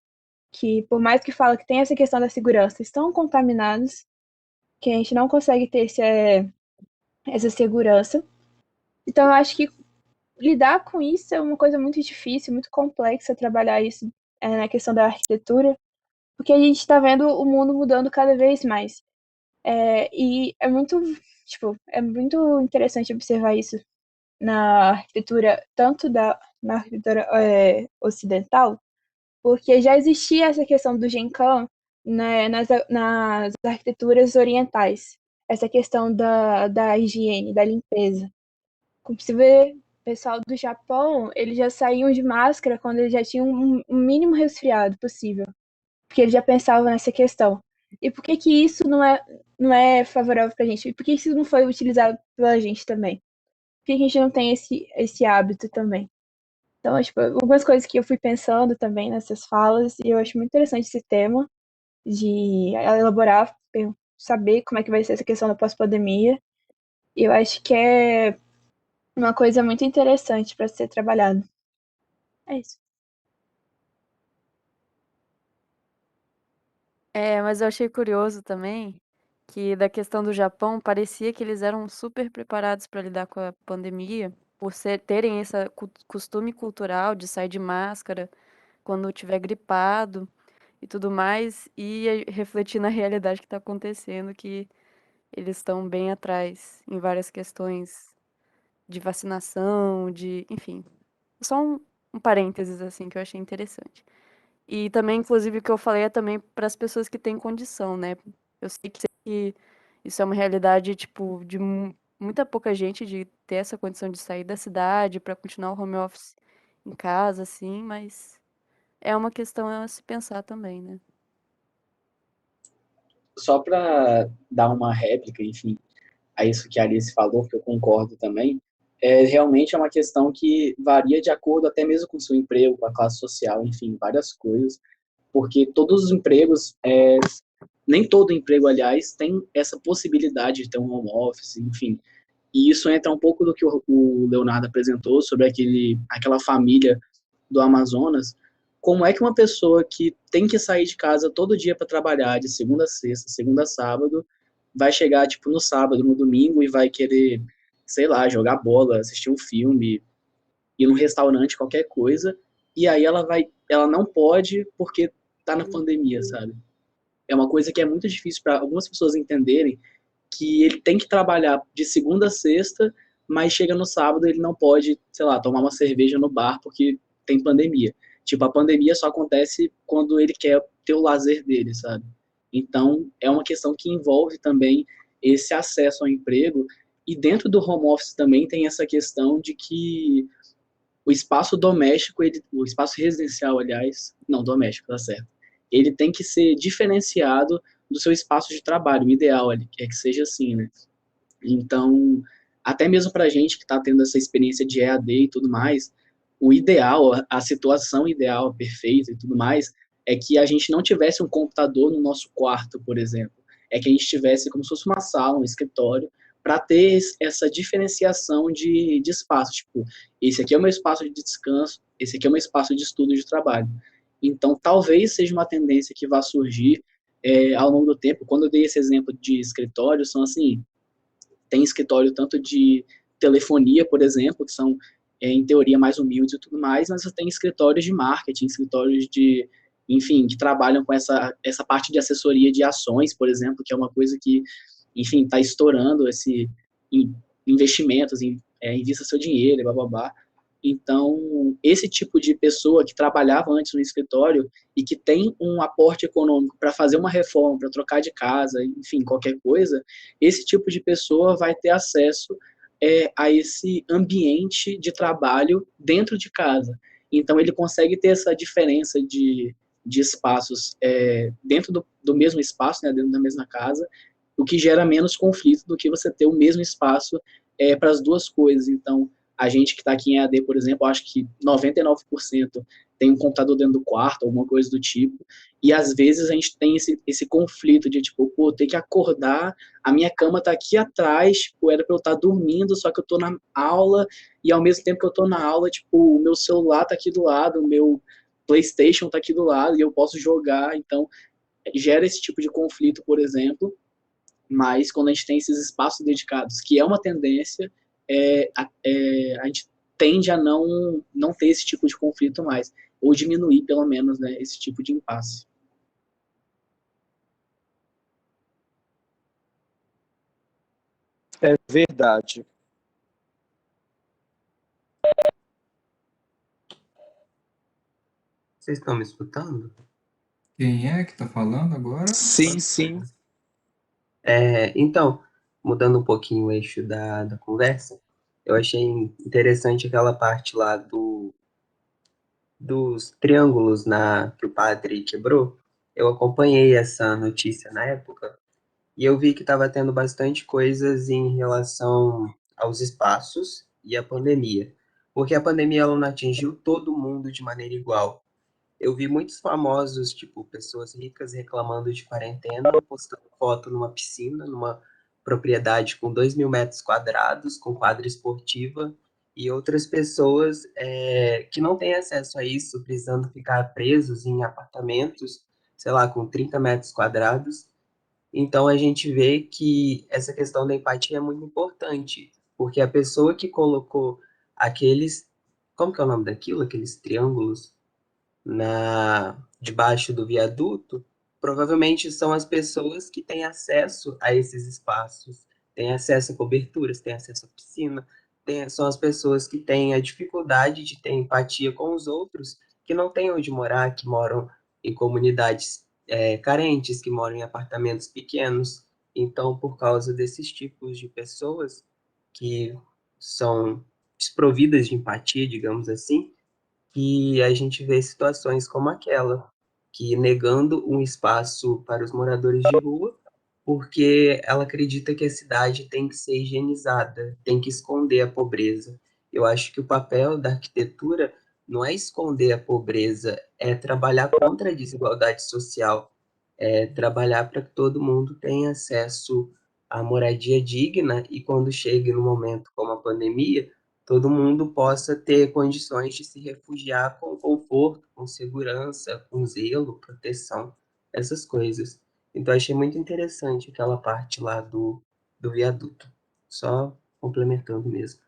que por mais que fala que tem essa questão da segurança, estão contaminados, que a gente não consegue ter essa segurança. Então, eu acho que lidar com isso é uma coisa muito difícil, muito complexa, trabalhar isso na questão da arquitetura, porque a gente está vendo o mundo mudando cada vez mais. E é muito, tipo, é muito interessante observar isso na arquitetura, tanto na arquitetura ocidental, porque já existia essa questão do Genkan, né, nas arquiteturas orientais, essa questão da higiene, da limpeza. Como você vê, o pessoal do Japão, eles já saíam de máscara quando eles já tinham um mínimo resfriado possível, porque eles já pensavam nessa questão. E por que que isso não é favorável pra gente? E por que isso não foi utilizado pela gente também? Por que a gente não tem esse hábito também? Então, tipo, algumas coisas que eu fui pensando também nessas falas, e eu acho muito interessante esse tema de elaborar, saber como é que vai ser essa questão da pós-pandemia. E eu acho que é uma coisa muito interessante para ser trabalhado. É isso. Mas eu achei curioso também que da questão do Japão, parecia que eles eram super preparados para lidar com a pandemia, por terem esse costume cultural de sair de máscara quando tiver gripado e tudo mais, e refletir na realidade que está acontecendo, que eles estão bem atrás em várias questões de vacinação, enfim. Só um parênteses assim que eu achei interessante. E também, inclusive, o que eu falei é também para as pessoas que têm condição, né? Eu sei que isso é uma realidade, tipo, de muita pouca gente de ter essa condição de sair da cidade para continuar o home office em casa, assim, mas é uma questão a se pensar também, né? Só para dar uma réplica, enfim, a isso que a Alice falou, que eu concordo também, realmente é uma questão que varia de acordo até mesmo com o seu emprego, com a classe social, enfim, várias coisas, porque todos os empregos, nem todo emprego, aliás, tem essa possibilidade de ter um home office, enfim, e isso entra um pouco do que o Leonardo apresentou sobre aquela família do Amazonas. Como é que uma pessoa que tem que sair de casa todo dia para trabalhar, de segunda a sexta, segunda a sábado, vai chegar, tipo, no sábado, no domingo, e vai querer, sei lá, jogar bola, assistir um filme, ir num restaurante, qualquer coisa, e aí ela não pode porque tá na pandemia, sabe? É uma coisa que é muito difícil para algumas pessoas entenderem, que ele tem que trabalhar de segunda a sexta, mas chega no sábado ele não pode, sei lá, tomar uma cerveja no bar porque tem pandemia. Tipo, a pandemia só acontece quando ele quer ter o lazer dele, sabe? Então, é uma questão que envolve também esse acesso ao emprego, e dentro do home office também tem essa questão de que o espaço doméstico, o espaço residencial, aliás, não doméstico, tá certo, ele tem que ser diferenciado do seu espaço de trabalho. O ideal é que seja assim, né? Então, até mesmo para a gente que está tendo essa experiência de EAD e tudo mais, o ideal, a situação ideal, perfeita e tudo mais, é que a gente não tivesse um computador no nosso quarto, por exemplo. É que a gente tivesse como se fosse uma sala, um escritório, para ter essa diferenciação de espaço. Tipo, esse aqui é o meu espaço de descanso, esse aqui é o meu espaço de estudo e de trabalho. Então, talvez seja uma tendência que vá surgir ao longo do tempo. Quando eu dei esse exemplo de escritório, são assim, tem escritório tanto de telefonia, por exemplo, que são, em teoria, mais humildes e tudo mais, mas você tem escritórios de marketing, escritórios de, enfim, que trabalham com essa parte de assessoria de ações, por exemplo, que é uma coisa que, enfim, está estourando esse investimentos, invista seu dinheiro, blá, blá, blá. Então, esse tipo de pessoa que trabalhava antes no escritório e que tem um aporte econômico para fazer uma reforma, para trocar de casa, enfim, qualquer coisa, esse tipo de pessoa vai ter acesso a esse ambiente de trabalho dentro de casa. Então, ele consegue ter essa diferença de espaços dentro do mesmo espaço, né, dentro da mesma casa, o que gera menos conflito do que você ter o mesmo espaço para as duas coisas. Então, a gente que está aqui em EAD, por exemplo, acho que 99% tem um computador dentro do quarto, alguma coisa do tipo, e às vezes a gente tem esse conflito de, tipo, pô, ter que acordar, a minha cama tá aqui atrás, tipo, era para eu estar dormindo, só que eu tô na aula, e ao mesmo tempo que eu tô na aula, tipo, o meu celular tá aqui do lado, o meu PlayStation tá aqui do lado, e eu posso jogar, então gera esse tipo de conflito, por exemplo, mas quando a gente tem esses espaços dedicados, que é uma tendência, a gente tende a não ter esse tipo de conflito mais, ou diminuir, pelo menos, né, esse tipo de impasse. É verdade. Vocês estão me escutando? Quem é que está falando agora? Sim, sim. Então, mudando um pouquinho o eixo da conversa, eu achei interessante aquela parte lá dos triângulos que o padre quebrou. Eu acompanhei essa notícia na época e eu vi que estava tendo bastante coisas em relação aos espaços e à pandemia, porque a pandemia ela não atingiu todo mundo de maneira igual. Eu vi muitos famosos, tipo, pessoas ricas reclamando de quarentena, postando foto numa piscina, numa propriedade com 2.000 metros quadrados, com quadra esportiva, e outras pessoas que não têm acesso a isso, precisando ficar presos em apartamentos, sei lá, com 30 metros quadrados. Então a gente vê que essa questão da empatia é muito importante, porque a pessoa que colocou aqueles, como que é o nome daquilo? Aqueles triângulos debaixo do viaduto, provavelmente são as pessoas que têm acesso a esses espaços, têm acesso a coberturas, têm acesso à piscina, são as pessoas que têm a dificuldade de ter empatia com os outros, que não têm onde morar, que moram em comunidades carentes, que moram em apartamentos pequenos. Então, por causa desses tipos de pessoas que são desprovidas de empatia, digamos assim, que a gente vê situações como aquela, que negando um espaço para os moradores de rua, porque ela acredita que a cidade tem que ser higienizada, tem que esconder a pobreza. Eu acho que o papel da arquitetura não é esconder a pobreza, é trabalhar contra a desigualdade social, é trabalhar para que todo mundo tenha acesso à moradia digna e quando chegue no momento como a pandemia, todo mundo possa ter condições de se refugiar com conforto, com segurança, com zelo, proteção, essas coisas. Então, achei muito interessante aquela parte lá do viaduto. Só complementando mesmo.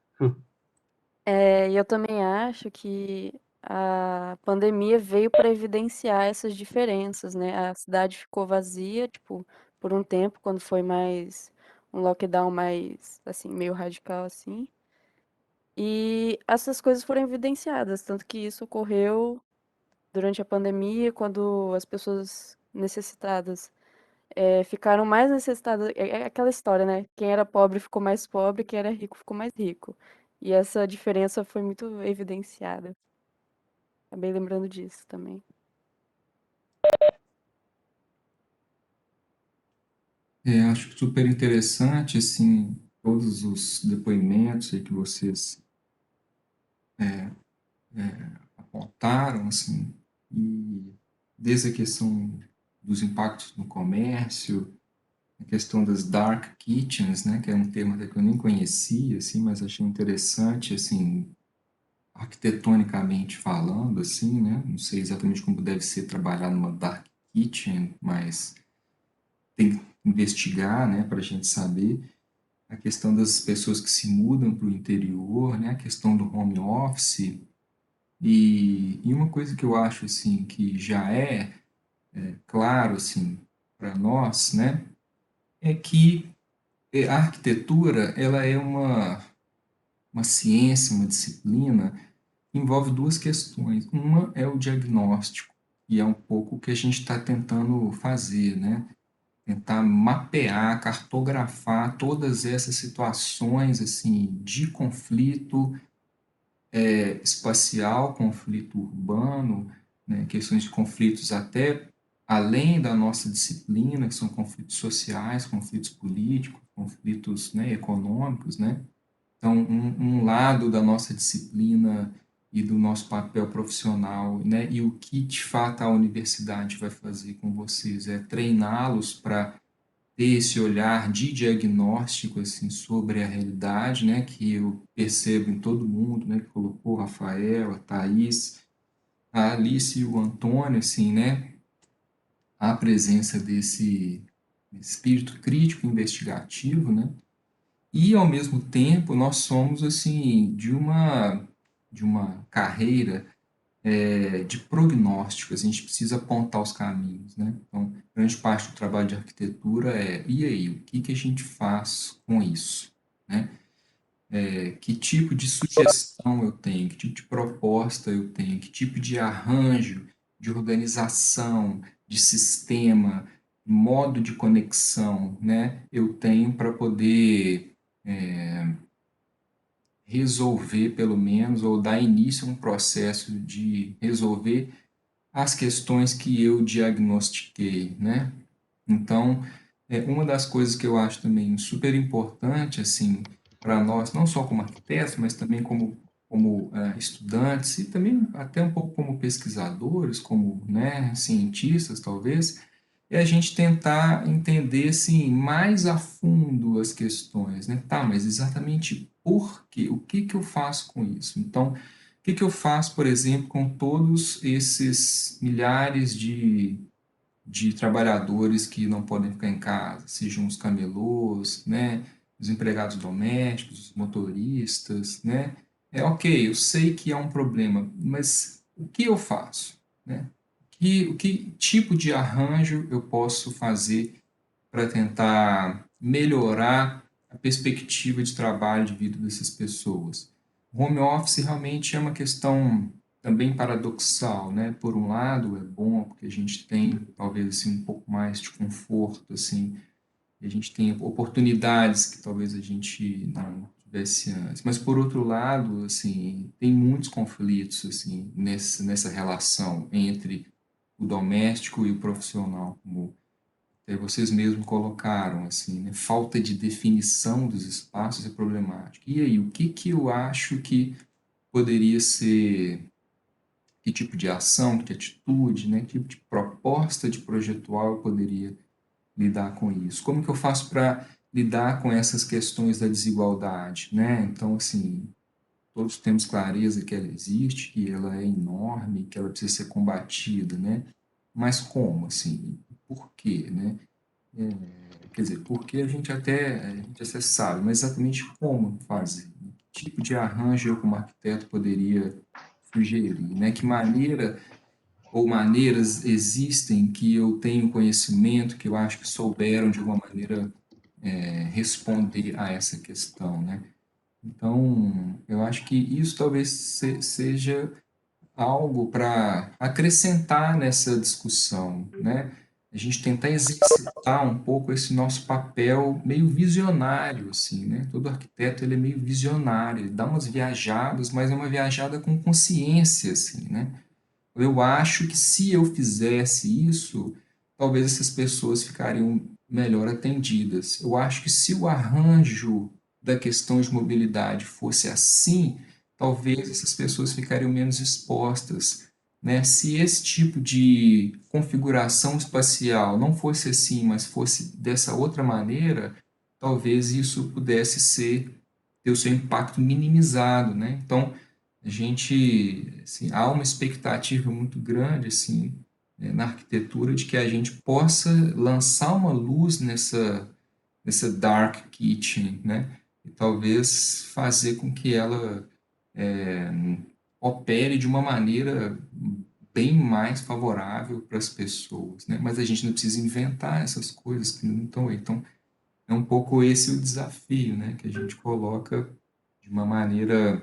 E eu também acho que a pandemia veio para evidenciar essas diferenças, né? A cidade ficou vazia, tipo, por um tempo, quando foi mais um lockdown mais, assim, meio radical, assim. E essas coisas foram evidenciadas, tanto que isso ocorreu durante a pandemia, quando as pessoas necessitadas ficaram mais necessitadas. É aquela história, né? Quem era pobre ficou mais pobre, quem era rico ficou mais rico. E essa diferença foi muito evidenciada. Acabei lembrando disso também. Acho super interessante, assim, todos os depoimentos aí que vocês apontaram, assim, e desde a questão dos impactos no comércio, a questão das dark kitchens, né, que é um termo até que eu nem conhecia, assim, mas achei interessante, assim, arquitetonicamente falando, assim, né? Não sei exatamente como deve ser trabalhar numa dark kitchen, mas tem que investigar, né, para a gente saber a questão das pessoas que se mudam para o interior, né, a questão do home office, e uma coisa que eu acho, assim, que já é claro, assim, para nós, né, é que a arquitetura, ela é uma ciência, uma disciplina que envolve duas questões. Uma é o diagnóstico, e é um pouco o que a gente está tentando fazer, né, tentar mapear, cartografar todas essas situações assim de conflito espacial, conflito urbano, né, questões de conflitos até além da nossa disciplina, que são conflitos sociais, conflitos políticos, conflitos, né, econômicos, né? Então, um lado da nossa disciplina e do nosso papel profissional, né, e o que de fato a universidade vai fazer com vocês é treiná-los para ter esse olhar de diagnóstico assim sobre a realidade, né, que eu percebo em todo mundo, né, que colocou o Rafael, a Thaís, a Alice e o Antônio, assim, né, a presença desse espírito crítico investigativo, né, e ao mesmo tempo nós somos assim de uma carreira de prognóstico, a gente precisa apontar os caminhos, né? Então, grande parte do trabalho de arquitetura e aí, o que que a gente faz com isso, né? Que tipo de sugestão eu tenho, que tipo de proposta eu tenho, que tipo de arranjo, de organização, de sistema, modo de conexão, né? Eu tenho para poder resolver, pelo menos, ou dar início a um processo de resolver as questões que eu diagnostiquei, né? Então, uma das coisas que eu acho também super importante, assim, para nós, não só como arquitetos, mas também como estudantes e também até um pouco como pesquisadores, como, né, cientistas, talvez, é a gente tentar entender, assim, mais a fundo as questões, né? Tá, mas exatamente por quê? O que que eu faço com isso? Então, o que que eu faço, por exemplo, com todos esses milhares de trabalhadores que não podem ficar em casa, sejam os camelôs, né, os empregados domésticos, os motoristas, né? Ok, eu sei que é um problema, mas o que eu faço, né? O que tipo de arranjo eu posso fazer para tentar melhorar a perspectiva de trabalho de vida dessas pessoas? O home office realmente é uma questão também paradoxal, né? Por um lado, é bom porque a gente tem talvez assim um pouco mais de conforto, assim, e a gente tem oportunidades que talvez a gente não tivesse antes. Mas por outro lado, assim, tem muitos conflitos assim nessa relação entre o doméstico e o profissional, como vocês mesmos colocaram, assim, né? Falta de definição dos espaços é problemático. E aí, o que que eu acho que poderia ser, que tipo de ação, que atitude, né? Que tipo de proposta de projetual eu poderia lidar com isso? Como que eu faço para lidar com essas questões da desigualdade, né? Então, assim, todos temos clareza que ela existe, que ela é enorme, que ela precisa ser combatida, né? Mas como, assim? Por quê, né? Quer dizer, porque a gente até sabe, mas exatamente como fazer, né? Que tipo de arranjo eu como arquiteto poderia sugerir, né? Que maneira ou maneiras existem que eu tenho conhecimento, que eu acho que souberam de alguma maneira responder a essa questão, né? Então, eu acho que isso talvez seja algo para acrescentar nessa discussão, né? A gente tentar exercitar um pouco esse nosso papel meio visionário, assim, né? Todo arquiteto ele é meio visionário, ele dá umas viajadas, mas é uma viajada com consciência, assim, né? Eu acho que se eu fizesse isso, talvez essas pessoas ficariam melhor atendidas. Eu acho que se o arranjo da questão de mobilidade fosse assim, talvez essas pessoas ficariam menos expostas, né? Se esse tipo de configuração espacial não fosse assim, mas fosse dessa outra maneira, talvez isso pudesse ter o seu impacto minimizado, né? Então, a gente, assim, há uma expectativa muito grande, assim, na arquitetura de que a gente possa lançar uma luz nessa dark kitchen, né? E talvez fazer com que ela é, opere de uma maneira bem mais favorável para as pessoas, né? Mas a gente não precisa inventar essas coisas que não estão aí. Então, é um pouco esse o desafio, né? Que a gente coloca de uma maneira,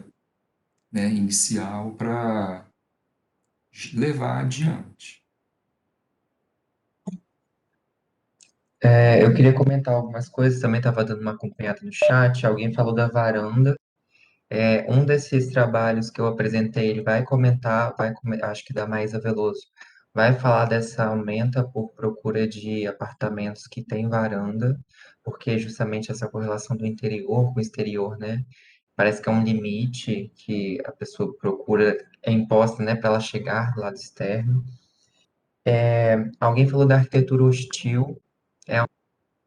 né, inicial para levar adiante. Eu queria comentar algumas coisas, também estava dando uma acompanhada no chat, alguém falou da varanda. Um desses trabalhos que eu apresentei, ele vai comentar, acho que da Maísa Veloso, vai falar dessa aumenta por procura de apartamentos que tem varanda, porque justamente essa correlação do interior com o exterior, né? Parece que é um limite que a pessoa procura, é imposta, né, para ela chegar do lado externo. Alguém falou da arquitetura hostil,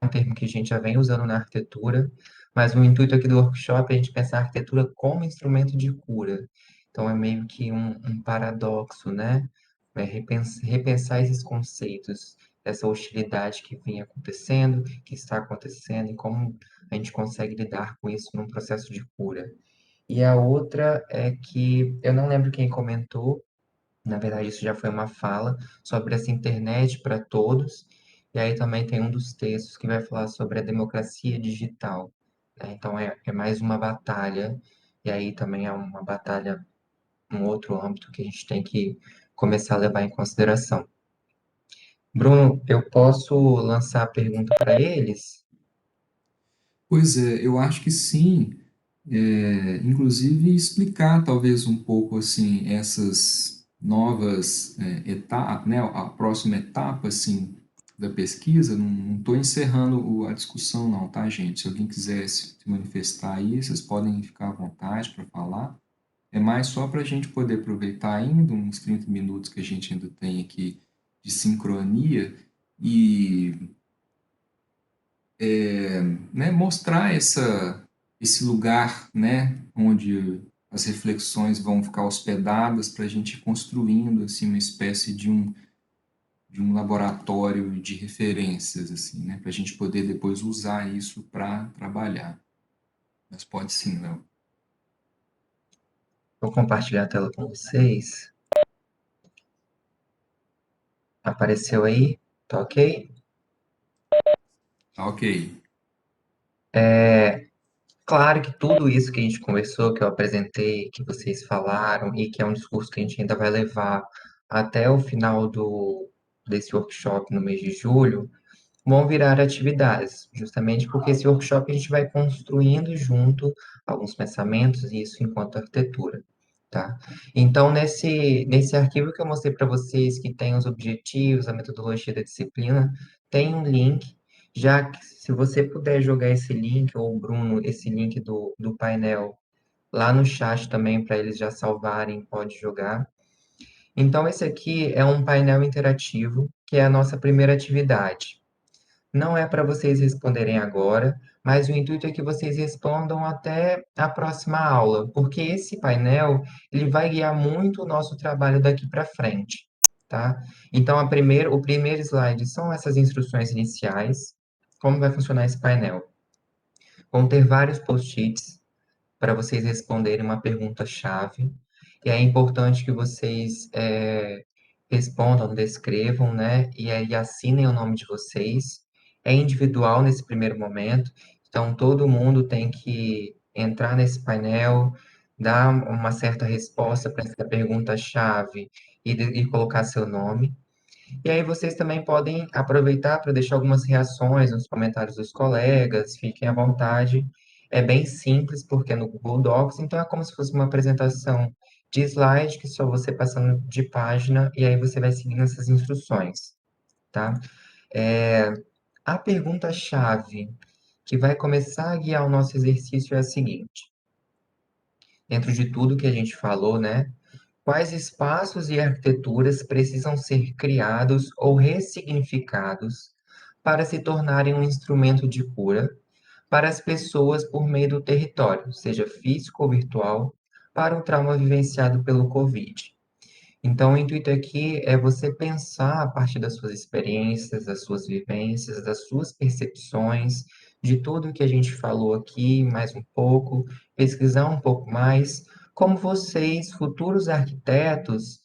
um termo que a gente já vem usando na arquitetura, mas o intuito aqui do workshop é a gente pensar a arquitetura como instrumento de cura. Então, é meio que um paradoxo, né? Repensar esses conceitos, essa hostilidade que vinha acontecendo, que está acontecendo, e como a gente consegue lidar com isso num processo de cura. E a outra é que, eu não lembro quem comentou, na verdade, isso já foi uma fala sobre essa internet para todos. E aí também tem um dos textos que vai falar sobre a democracia digital, né? Então é mais uma batalha. E aí também é uma batalha, um outro âmbito que a gente tem que começar a levar em consideração. Bruno, eu posso lançar a pergunta para eles? Pois é, eu acho que sim. Inclusive explicar talvez um pouco assim essas novas etapas, né, a próxima etapa assim da pesquisa. Não estou encerrando a discussão não, tá, gente? Se alguém quiser se manifestar aí, vocês podem ficar à vontade para falar. É mais só para a gente poder aproveitar ainda uns 30 minutos que a gente ainda tem aqui de sincronia e, né, mostrar esse lugar, né, onde as reflexões vão ficar hospedadas para a gente ir construindo assim uma espécie de um laboratório de referências assim, né, para a gente poder depois usar isso para trabalhar. Mas pode sim, Léo. Vou compartilhar a tela com vocês. Apareceu aí? Tá ok? Tá ok. Claro que tudo isso que a gente conversou, que eu apresentei, que vocês falaram, e que é um discurso que a gente ainda vai levar até o final desse workshop no mês de julho, vão virar atividades, justamente porque esse workshop a gente vai construindo junto alguns pensamentos, e isso enquanto arquitetura, tá? Então, nesse arquivo que eu mostrei para vocês, que tem os objetivos, a metodologia da disciplina, tem um link, já que se você puder jogar esse link, ou o Bruno, esse link do painel lá no chat também, para eles já salvarem, pode jogar. Então, esse aqui é um painel interativo, que é a nossa primeira atividade. Não é para vocês responderem agora, mas o intuito é que vocês respondam até a próxima aula, porque esse painel ele vai guiar muito o nosso trabalho daqui para frente, tá? Então, o primeiro slide são essas instruções iniciais. Como vai funcionar esse painel? Vão ter vários post-its para vocês responderem uma pergunta-chave. E é importante que vocês respondam, descrevam, né? E aí assinem o nome de vocês. É individual nesse primeiro momento, então todo mundo tem que entrar nesse painel, dar uma certa resposta para essa pergunta-chave e colocar seu nome. E aí vocês também podem aproveitar para deixar algumas reações nos comentários dos colegas, fiquem à vontade. É bem simples, porque é no Google Docs, então é como se fosse uma apresentação de slide, que só você passando de página, e aí você vai seguindo essas instruções, tá? É, a pergunta-chave que vai começar a guiar o nosso exercício é a seguinte: dentro de tudo que a gente falou, né? Quais espaços e arquiteturas precisam ser criados ou ressignificados para se tornarem um instrumento de cura para as pessoas por meio do território, seja físico ou virtual, para o trauma vivenciado pelo Covid. Então, o intuito aqui é você pensar a partir das suas experiências, das suas vivências, das suas percepções, de tudo que a gente falou aqui, mais um pouco, pesquisar um pouco mais, como vocês, futuros arquitetos,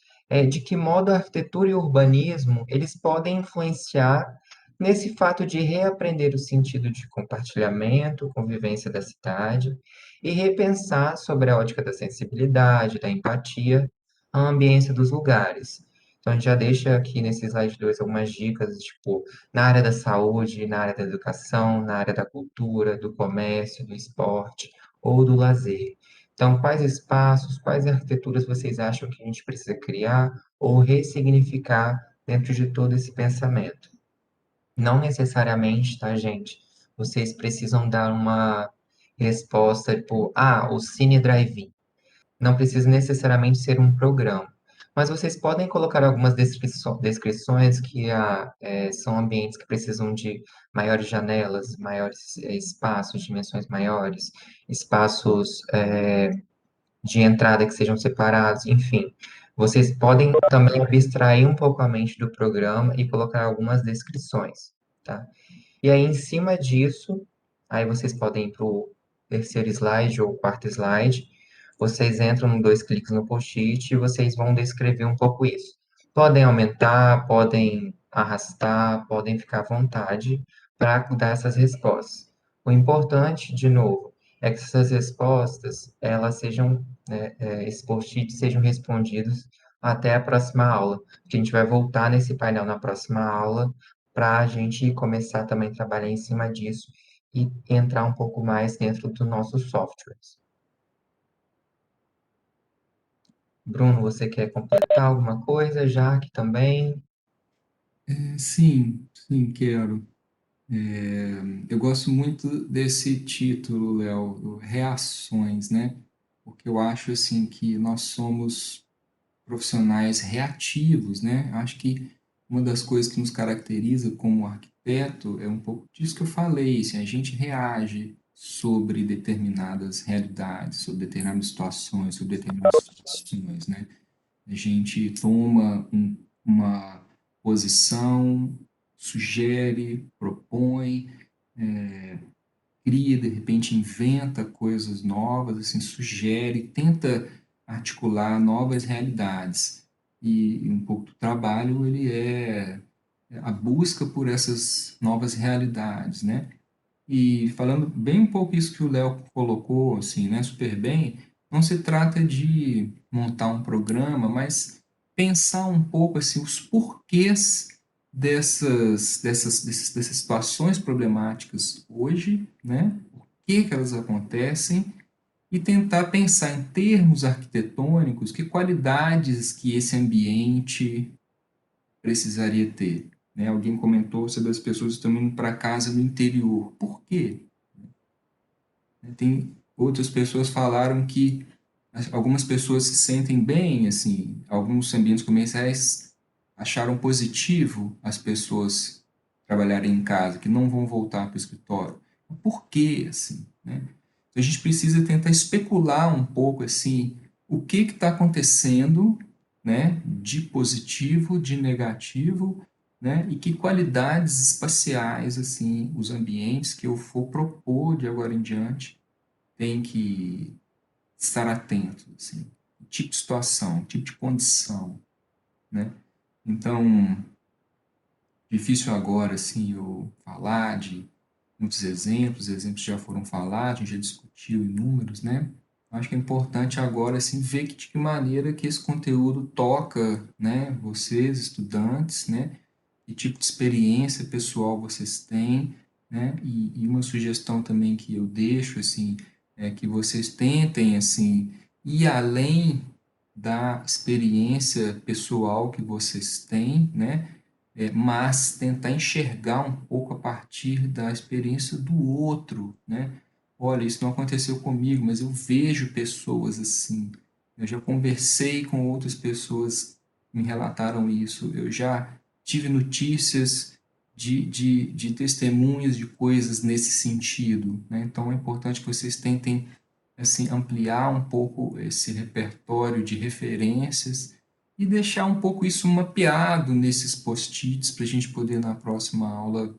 de que modo a arquitetura e o urbanismo, eles podem influenciar nesse fato de reaprender o sentido de compartilhamento, convivência da cidade, e repensar sobre a ótica da sensibilidade, da empatia, a ambiência dos lugares. Então, a gente já deixa aqui nesse slide 2 algumas dicas, tipo, na área da saúde, na área da educação, na área da cultura, do comércio, do esporte ou do lazer. Então, quais espaços, quais arquiteturas vocês acham que a gente precisa criar ou ressignificar dentro de todo esse pensamento? Não necessariamente, tá, gente? Vocês precisam dar uma resposta, tipo, o Cine Drive-In. Não precisa necessariamente ser um programa, mas vocês podem colocar algumas descrições que são ambientes que precisam de maiores janelas, maiores espaços, dimensões maiores, espaços de entrada que sejam separados, enfim. Vocês podem também abstrair um pouco a mente do programa e colocar algumas descrições, tá? E aí, em cima disso, aí vocês podem ir para o terceiro slide ou quarto slide. Vocês entram em dois cliques no post-it e vocês vão descrever um pouco isso. Podem aumentar, podem arrastar, podem ficar à vontade para dar essas respostas. O importante, de novo, é que essas respostas, elas sejam, esses post-its sejam respondidos até a próxima aula, porque a gente vai voltar nesse painel na próxima aula para a gente começar também a trabalhar em cima disso e entrar um pouco mais dentro dos nossos softwares. Bruno, você quer completar alguma coisa? Jaque também? Sim, sim, quero. Eu gosto muito desse título, Léo, do Reações, né? Porque eu acho assim que nós somos profissionais reativos, né? Acho que uma das coisas que nos caracteriza como arquiteto é um pouco disso que eu falei, assim, a gente reage sobre determinadas realidades, sobre determinadas situações, sobre determinadas situações, né? A gente toma uma posição, sugere, propõe, cria, de repente inventa coisas novas, assim, sugere, tenta articular novas realidades. E um pouco do trabalho, ele é a busca por essas novas realidades, né? E falando bem um pouco isso que o Léo colocou, assim, né, super bem, não se trata de montar um programa, mas pensar um pouco, assim, os porquês dessas situações problemáticas hoje, né? Por que elas acontecem e tentar pensar em termos arquitetônicos, que qualidades que esse ambiente precisaria ter, né? Alguém comentou sobre as pessoas que estão indo para casa no interior. Por quê? Tem outras pessoas falaram que algumas pessoas se sentem bem, assim, alguns ambientes comerciais acharam positivo as pessoas trabalharem em casa, que não vão voltar para o escritório. Por quê, assim, né? Então, a gente precisa tentar especular um pouco, assim, o que está acontecendo, né, de positivo, de negativo, né, e que qualidades espaciais, assim, os ambientes que eu for propor de agora em diante tem que estar atento, assim, tipo de situação, tipo de condição, né? Então, difícil agora, assim, eu falar de muitos exemplos já foram falados, a gente já discutiu inúmeros, né? Acho que é importante agora, assim, ver de que maneira que esse conteúdo toca, né, vocês, estudantes, né? Que tipo de experiência pessoal vocês têm, né? E uma sugestão também que eu deixo, assim, é que vocês tentem, assim, ir além da experiência pessoal que vocês têm, né? Mas tentar enxergar um pouco a partir da experiência do outro, né? Olha, isso não aconteceu comigo, mas eu vejo pessoas assim. Eu já conversei com outras pessoas que me relataram isso. Eu já tive notícias de testemunhos de coisas nesse sentido, né? Então é importante que vocês tentem assim, ampliar um pouco esse repertório de referências e deixar um pouco isso mapeado nesses post-its para a gente poder, na próxima aula,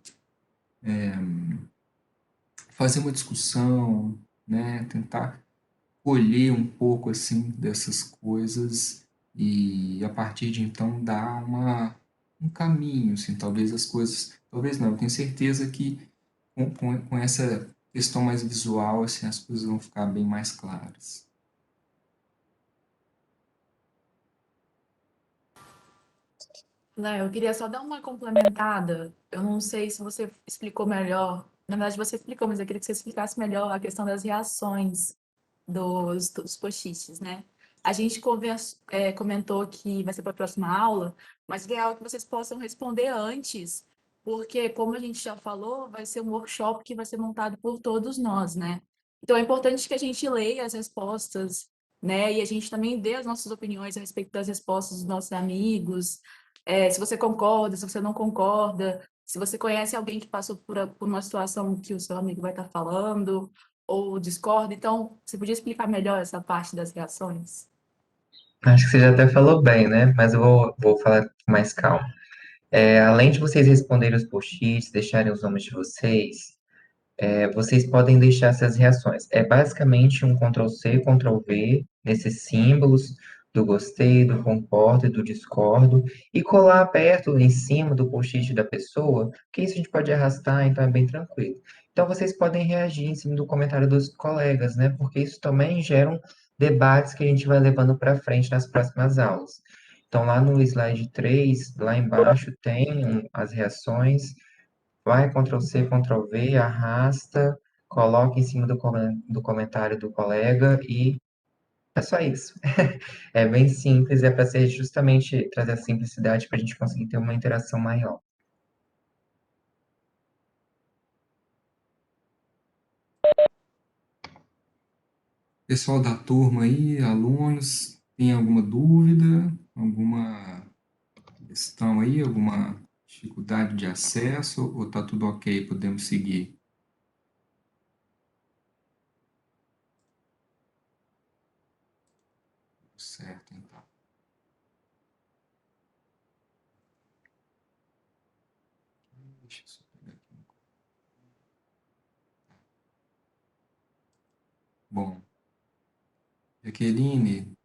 fazer uma discussão, né? Tentar colher um pouco, assim, dessas coisas e, a partir de então, dar um caminho, assim, talvez as coisas... Talvez não, eu tenho certeza que com essa questão mais visual, assim, as coisas vão ficar bem mais claras. Léo, eu queria só dar uma complementada. Eu não sei se você explicou melhor. Na verdade, você explicou, mas eu queria que você explicasse melhor a questão das reações dos post-its, né? A gente comentou que vai ser para a próxima aula, mas o ideal é que vocês possam responder antes, porque, como a gente já falou, vai ser um workshop que vai ser montado por todos nós, né? Então, é importante que a gente leia as respostas, né? E a gente também dê as nossas opiniões a respeito das respostas dos nossos amigos, se você concorda, se você não concorda, se você conhece alguém que passou por uma situação que o seu amigo vai estar falando, ou discorda. Então, você podia explicar melhor essa parte das reações? Acho que você já até falou bem, né? Mas eu vou falar com mais calma. Além de vocês responderem os post-its, deixarem os nomes de vocês, vocês podem deixar essas reações. É basicamente um Ctrl+C, Ctrl+V nesses símbolos do gostei, do concordo e do discordo, e colar perto em cima do post-it da pessoa, que isso a gente pode arrastar, então é bem tranquilo. Então vocês podem reagir em cima do comentário dos colegas, né? Porque isso também geram debates que a gente vai levando para frente nas próximas aulas. Então, lá no slide 3, lá embaixo, tem as reações. Vai, Ctrl+C, Ctrl+V, arrasta, coloca em cima do comentário do colega e é só isso. É bem simples, é para ser justamente trazer a simplicidade para a gente conseguir ter uma interação maior. Pessoal da turma aí, alunos, tem alguma dúvida, alguma questão aí, alguma dificuldade de acesso, ou tá tudo ok, podemos seguir? Certo, então. Deixa eu só pegar aqui. Bom, Jaqueline,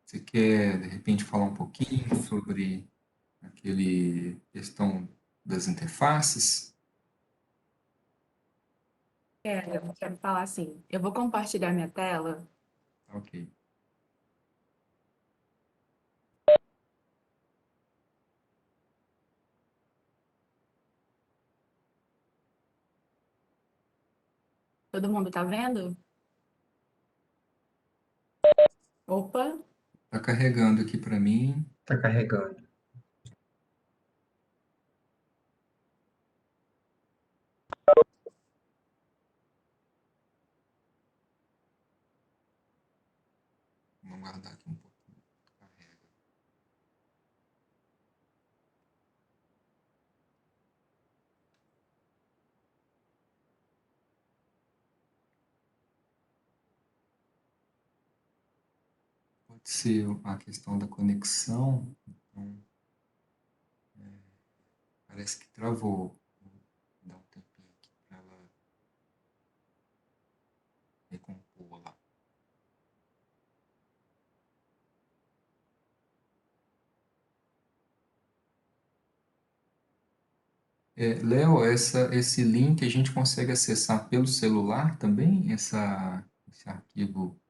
você quer, de repente, falar um pouquinho sobre aquele questão das interfaces? Eu quero falar assim. Eu vou compartilhar minha tela. Ok. Todo mundo tá vendo? Opa, Tá carregando aqui para mim. Está carregando. Vamos guardar aqui um pouquinho. Carrega. Pode ser a questão da conexão. Então, parece que travou. Vou dar um tempinho aqui para ela recompor lá. Léo, esse link a gente consegue acessar pelo celular também, esse arquivo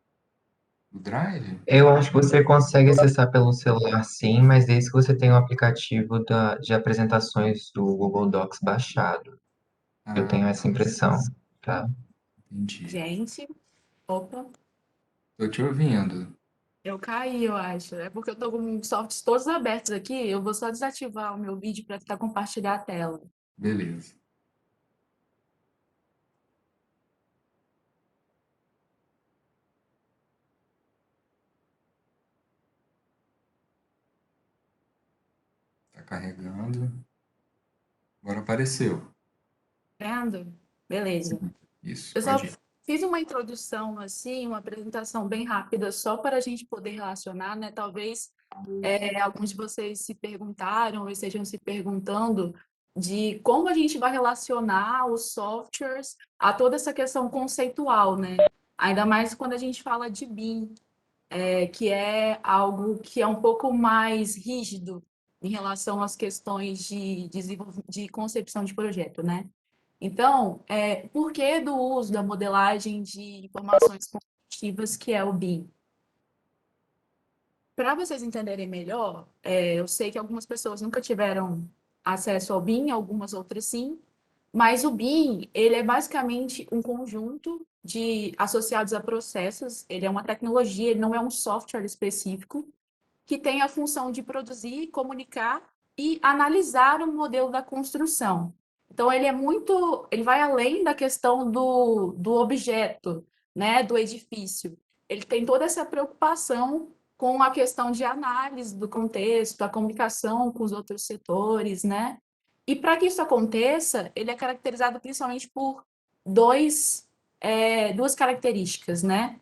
do Drive? Eu acho que você consegue acessar pelo celular, sim, mas desde que você tenha o aplicativo de apresentações do Google Docs baixado. Eu Ah, tenho essa impressão, tá? entendi. gente. Opa, Estou te ouvindo. eu caí, eu acho. É porque eu tô com os softwares todos abertos aqui. Eu vou só desativar o meu vídeo para tentar compartilhar a tela. Beleza. Está carregando. Agora apareceu. Vendo? Beleza. Isso, Eu só pode ir. fiz uma introdução, assim, uma apresentação bem rápida, só para a gente poder relacionar, né? Talvez alguns de vocês se perguntaram ou estejam se perguntando de como a gente vai relacionar os softwares a toda essa questão conceitual, né? Ainda mais quando a gente fala de BIM, que é algo que é um pouco mais rígido em relação às questões de concepção de projeto, né? Então, por que do uso da modelagem de informações construtivas, que é o BIM? Para vocês entenderem melhor, eu sei que algumas pessoas nunca tiveram acesso ao BIM, algumas outras sim, mas o BIM, ele é basicamente um conjunto de associados a processos, ele é uma tecnologia, ele não é um software específico, que tem a função de produzir, comunicar e analisar o modelo da construção. Então, ele vai além da questão do objeto, né, do edifício. Ele tem toda essa preocupação com a questão de análise do contexto, a comunicação com os outros setores, né? E para que isso aconteça, ele é caracterizado principalmente por duas características, né?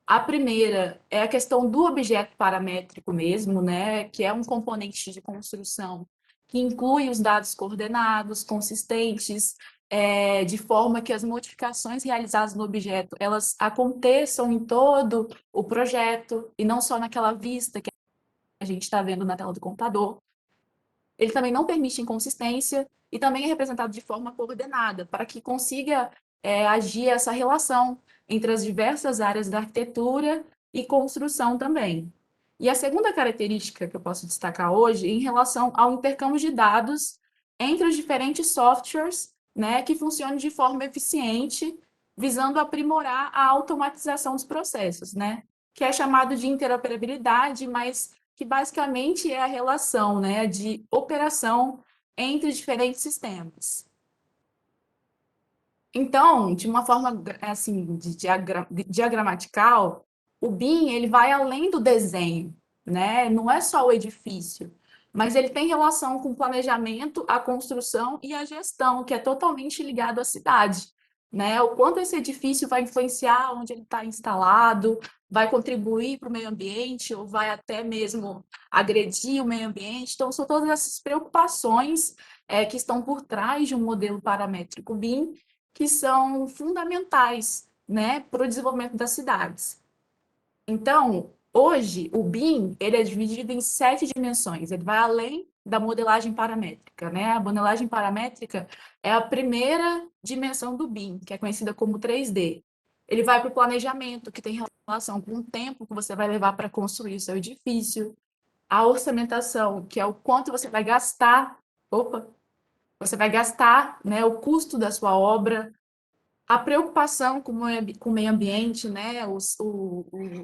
A primeira é a questão do objeto paramétrico mesmo, né, que é um componente de construção que inclui os dados coordenados, consistentes, de forma que as modificações realizadas no objeto, elas aconteçam em todo o projeto e não só naquela vista que a gente está vendo na tela do computador. Ele também não permite inconsistência e também é representado de forma coordenada, para que consiga agir essa relação entre as diversas áreas da arquitetura e construção também. E a segunda característica que eu posso destacar hoje é em relação ao intercâmbio de dados entre os diferentes softwares, né, que funcionem de forma eficiente, visando aprimorar a automatização dos processos, né, que é chamado de interoperabilidade, mas que basicamente é a relação, né, de operação entre diferentes sistemas. Então, de uma forma assim, diagramatical, o BIM ele vai além do desenho, né? Não é só o edifício, mas ele tem relação com o planejamento, a construção e a gestão, que é totalmente ligado à cidade, né? O quanto esse edifício vai influenciar onde ele está instalado, vai contribuir para o meio ambiente ou vai até mesmo agredir o meio ambiente. Então, são todas essas preocupações que estão por trás de um modelo paramétrico BIM que são fundamentais, né, para o desenvolvimento das cidades. Então, hoje, o BIM ele é dividido em 7 dimensões, ele vai além da modelagem paramétrica, né? A modelagem paramétrica é a primeira dimensão do BIM, que é conhecida como 3D. Ele vai para o planejamento, que tem relação com o tempo que você vai levar para construir o seu edifício, a orçamentação, que é o quanto você vai gastar, né, o custo da sua obra, a preocupação com o meio ambiente, né,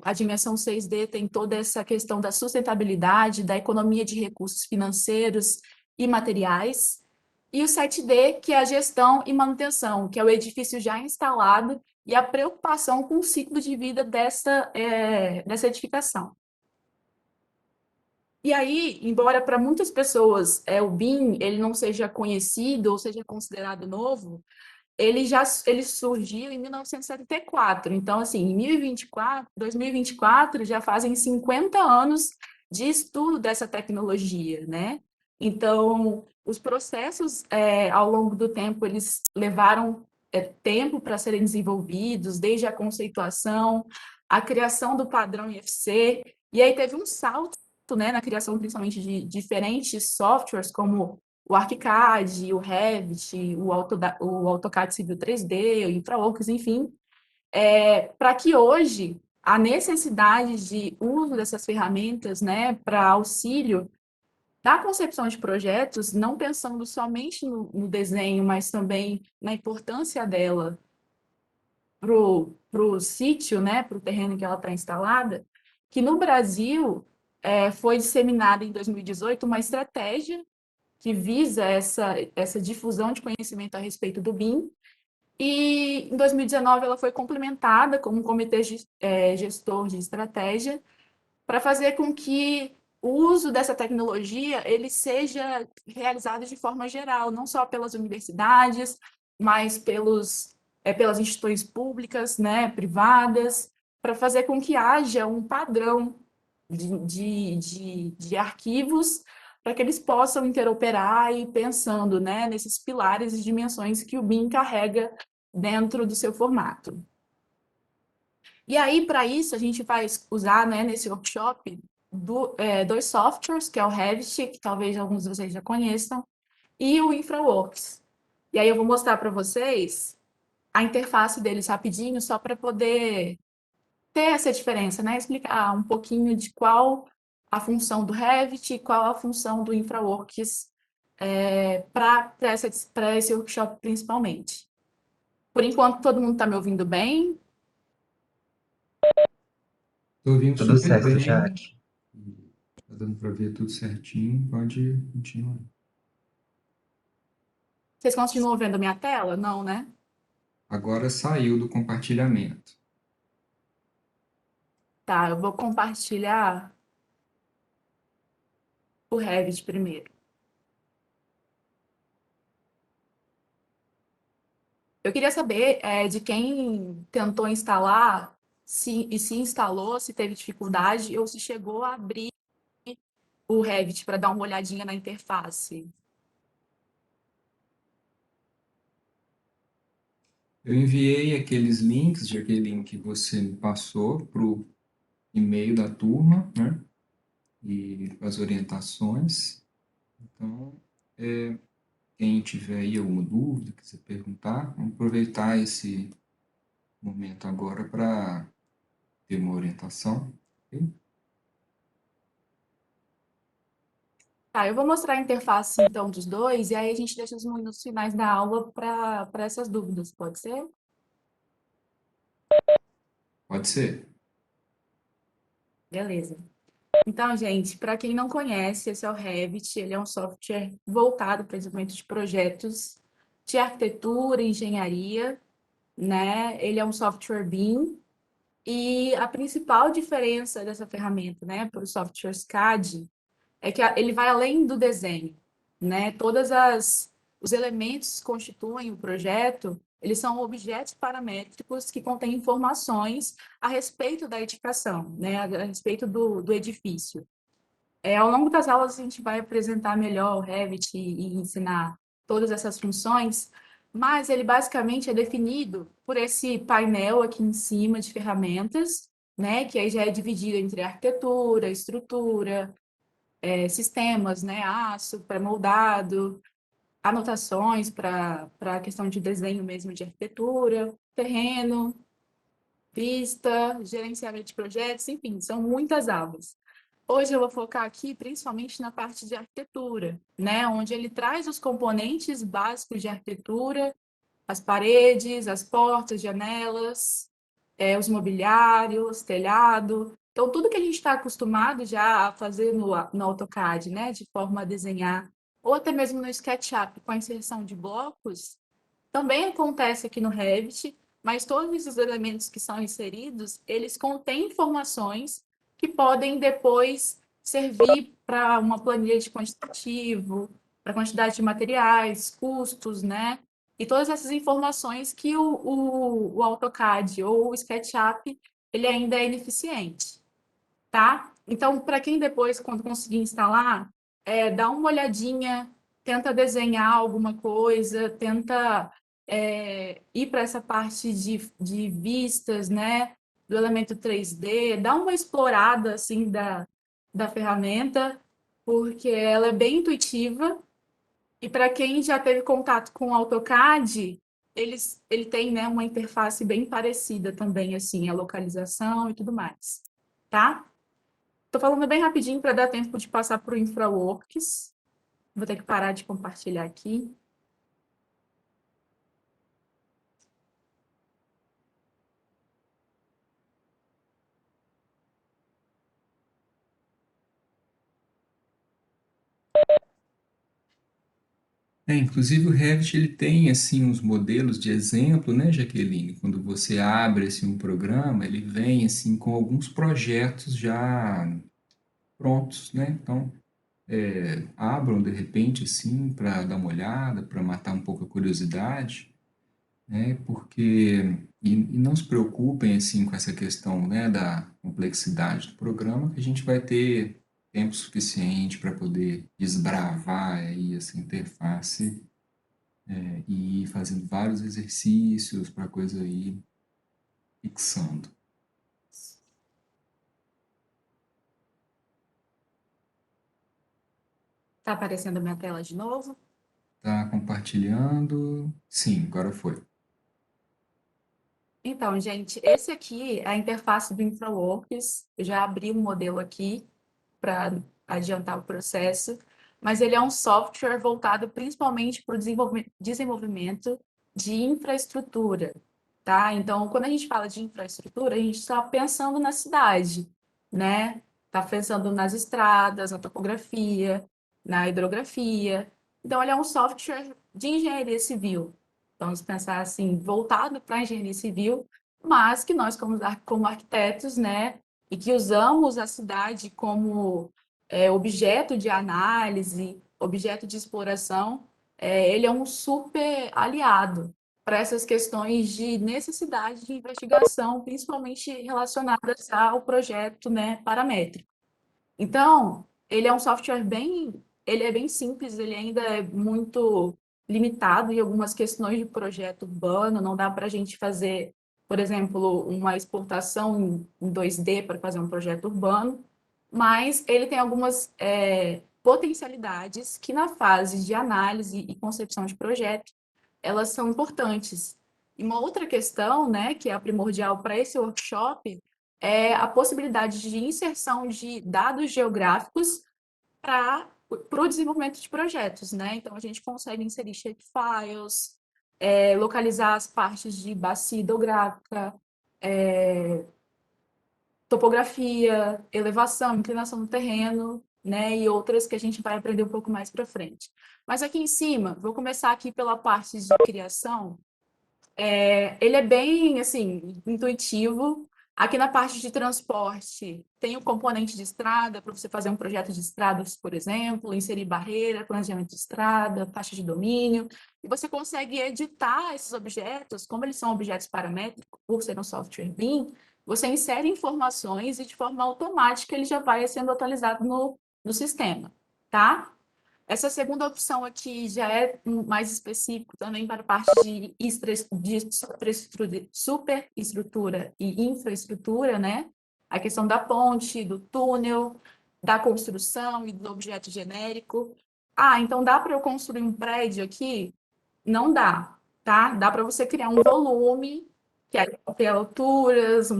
a dimensão 6D tem toda essa questão da sustentabilidade, da economia de recursos financeiros e materiais, e o 7D, que é a gestão e manutenção, que é o edifício já instalado e a preocupação com o ciclo de vida dessa edificação. E aí, embora para muitas pessoas o BIM ele não seja conhecido ou seja considerado novo, ele surgiu em 1974. Então, assim, em 2024 já fazem 50 anos de estudo dessa tecnologia, né? Então, os processos ao longo do tempo eles levaram tempo para serem desenvolvidos, desde a conceituação, a criação do padrão IFC, e aí teve um salto, né, na criação principalmente de diferentes softwares, como o ArchiCAD, o Revit, o AutoCAD Civil 3D, o InfraWorks, enfim, para que hoje a necessidade de uso dessas ferramentas, né, para auxílio da concepção de projetos, não pensando somente no desenho, mas também na importância dela para o sítio, né, para o terreno em que ela está instalada, que no Brasil foi disseminada em 2018 uma estratégia que visa essa difusão de conhecimento a respeito do BIM, e em 2019 ela foi complementada como um comitê gestor de estratégia para fazer com que o uso dessa tecnologia ele seja realizado de forma geral, não só pelas universidades, mas pelos pelas instituições públicas, né, privadas, para fazer com que haja um padrão de arquivos para que eles possam interoperar e pensando, né, nesses pilares e dimensões que o BIM carrega dentro do seu formato. E aí, para isso, a gente vai usar, né, nesse workshop, dois softwares, que é o Revit, que talvez alguns de vocês já conheçam, e o InfraWorks. E aí eu vou mostrar para vocês a interface deles rapidinho, só para poder ter essa diferença, né? Explicar um pouquinho de qual a função do Revit e qual a função do InfraWorks para esse workshop principalmente. Por enquanto, todo mundo está me ouvindo bem? Estou ouvindo Tudo super certo, bem. Jaque. Está dando para ver tudo certinho. Pode continuar. Vocês continuam vendo a minha tela? Não, né? Agora saiu do compartilhamento. Tá, eu vou compartilhar o Revit primeiro. Eu queria saber de quem tentou instalar, e se instalou, se teve dificuldade, ou se chegou a abrir o Revit para dar uma olhadinha na interface. Eu enviei aqueles links, Jaqueline, que você me passou para o e-mail da turma, né? E as orientações. Então, quem tiver aí alguma dúvida, quiser perguntar, vamos aproveitar esse momento agora para ter uma orientação. Ok? Tá, eu vou mostrar a interface então dos dois, e aí a gente deixa os minutos finais da aula para essas dúvidas, pode ser? Pode ser. Beleza. Então, gente, para quem não conhece, esse é o Revit, ele é um software voltado para desenvolvimento de projetos de arquitetura, engenharia, né? Ele é um software BIM, e a principal diferença dessa ferramenta, né, para os softwares CAD, é que ele vai além do desenho, né? Os elementos que constituem o projeto, eles são objetos paramétricos que contêm informações a respeito da edificação, né? A respeito do edifício. Ao longo das aulas, a gente vai apresentar melhor o Revit e ensinar todas essas funções, mas ele basicamente é definido por esse painel aqui em cima de ferramentas, né? Que aí já é dividido entre arquitetura, estrutura, sistemas, né? Aço, pré-moldado, anotações para a questão de desenho mesmo de arquitetura, terreno, vista, gerenciamento de projetos, enfim, são muitas abas. Hoje eu vou focar aqui principalmente na parte de arquitetura, né? Onde ele traz os componentes básicos de arquitetura, as paredes, as portas, janelas, os mobiliários, telhado. Então, tudo que a gente está acostumado já a fazer no AutoCAD, né? De forma a desenhar, ou até mesmo no SketchUp, com a inserção de blocos, também acontece aqui no Revit, mas todos esses elementos que são inseridos, eles contêm informações que podem depois servir para uma planilha de quantitativo, para quantidade de materiais, custos, né? E todas essas informações que o AutoCAD ou o SketchUp, ele ainda é ineficiente, tá? Então, para quem depois, quando conseguir instalar, dá uma olhadinha, tenta desenhar alguma coisa, tenta ir para essa parte de vistas, né? Do elemento 3D, dá uma explorada, assim, da ferramenta, porque ela é bem intuitiva, e para quem já teve contato com o AutoCAD, ele tem, né, uma interface bem parecida também, assim, a localização e tudo mais, tá? Tô falando bem rapidinho para dar tempo de passar para o InfraWorks. Vou ter que parar de compartilhar aqui. Inclusive o Revit ele tem assim uns modelos de exemplo, né, Jaqueline? Quando você abre assim um programa, ele vem assim com alguns projetos já prontos, né? Então, abram de repente assim para dar uma olhada, para matar um pouco a curiosidade. né? Porque e não se preocupem assim com essa questão, né, da complexidade do programa, que a gente vai ter tempo suficiente para poder desbravar aí essa interface e ir fazendo vários exercícios para a coisa ir fixando. Tá aparecendo a minha tela de novo? Tá compartilhando? Sim, agora foi. Então, gente, esse aqui é a interface do InfraWorks. Eu já abri um modelo aqui para adiantar o processo, mas ele é um software voltado principalmente para o desenvolvimento de infraestrutura, tá? Então, quando a gente fala de infraestrutura, a gente está pensando na cidade, né? Está pensando nas estradas, na topografia, na hidrografia. Então, ele é um software de engenharia civil. Vamos pensar assim, voltado para a engenharia civil, mas que nós, como arquitetos, né, e que usamos a cidade como objeto de análise, objeto de exploração, ele é um super aliado para essas questões de necessidade de investigação, principalmente relacionadas ao projeto, né, paramétrico. Então, ele é um software ele é bem simples, ele ainda é muito limitado em algumas questões de projeto urbano, não dá para a gente fazer, por exemplo, uma exportação em 2D para fazer um projeto urbano, mas ele tem algumas potencialidades que na fase de análise e concepção de projeto, elas são importantes. E uma outra questão, né, que é a primordial para esse workshop, é a possibilidade de inserção de dados geográficos para o desenvolvimento de projetos, né? Então, a gente consegue inserir shapefiles, localizar as partes de bacia hidrográfica, topografia, elevação, inclinação do terreno, né? E outras que a gente vai aprender um pouco mais para frente. Mas aqui em cima, vou começar aqui pela parte de criação. Ele é bem, assim, intuitivo. Aqui na parte de transporte, tem o componente de estrada, para você fazer um projeto de estradas, por exemplo, inserir barreira, planejamento de estrada, faixa de domínio. E você consegue editar esses objetos, como eles são objetos paramétricos, por ser um software BIM, você insere informações e de forma automática ele já vai sendo atualizado no sistema, tá? Essa segunda opção aqui já é mais específico também para a parte de superestrutura e infraestrutura, né? A questão da ponte, do túnel, da construção e do objeto genérico. Ah, então dá para eu construir um prédio aqui? Não dá, tá? Dá para você criar um volume que tem alturas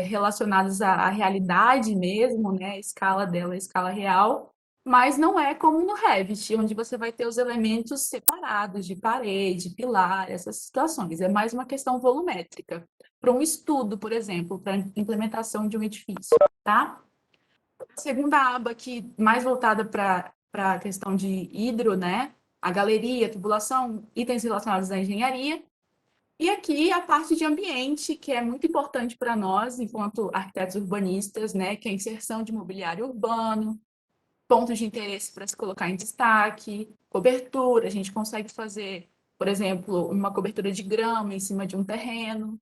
relacionadas à realidade mesmo, né? A escala dela, a escala real, mas não é como no Revit, onde você vai ter os elementos separados de parede, pilar, essas situações. É mais uma questão volumétrica. Para um estudo, por exemplo, para implementação de um edifício, tá? A segunda aba aqui, mais voltada para a questão de hidro, né? A galeria, tubulação, itens relacionados à engenharia. E aqui a parte de ambiente, que é muito importante para nós, enquanto arquitetos urbanistas, né? Que é a inserção de mobiliário urbano, pontos de interesse para se colocar em destaque, cobertura, a gente consegue fazer, por exemplo, uma cobertura de grama em cima de um terreno,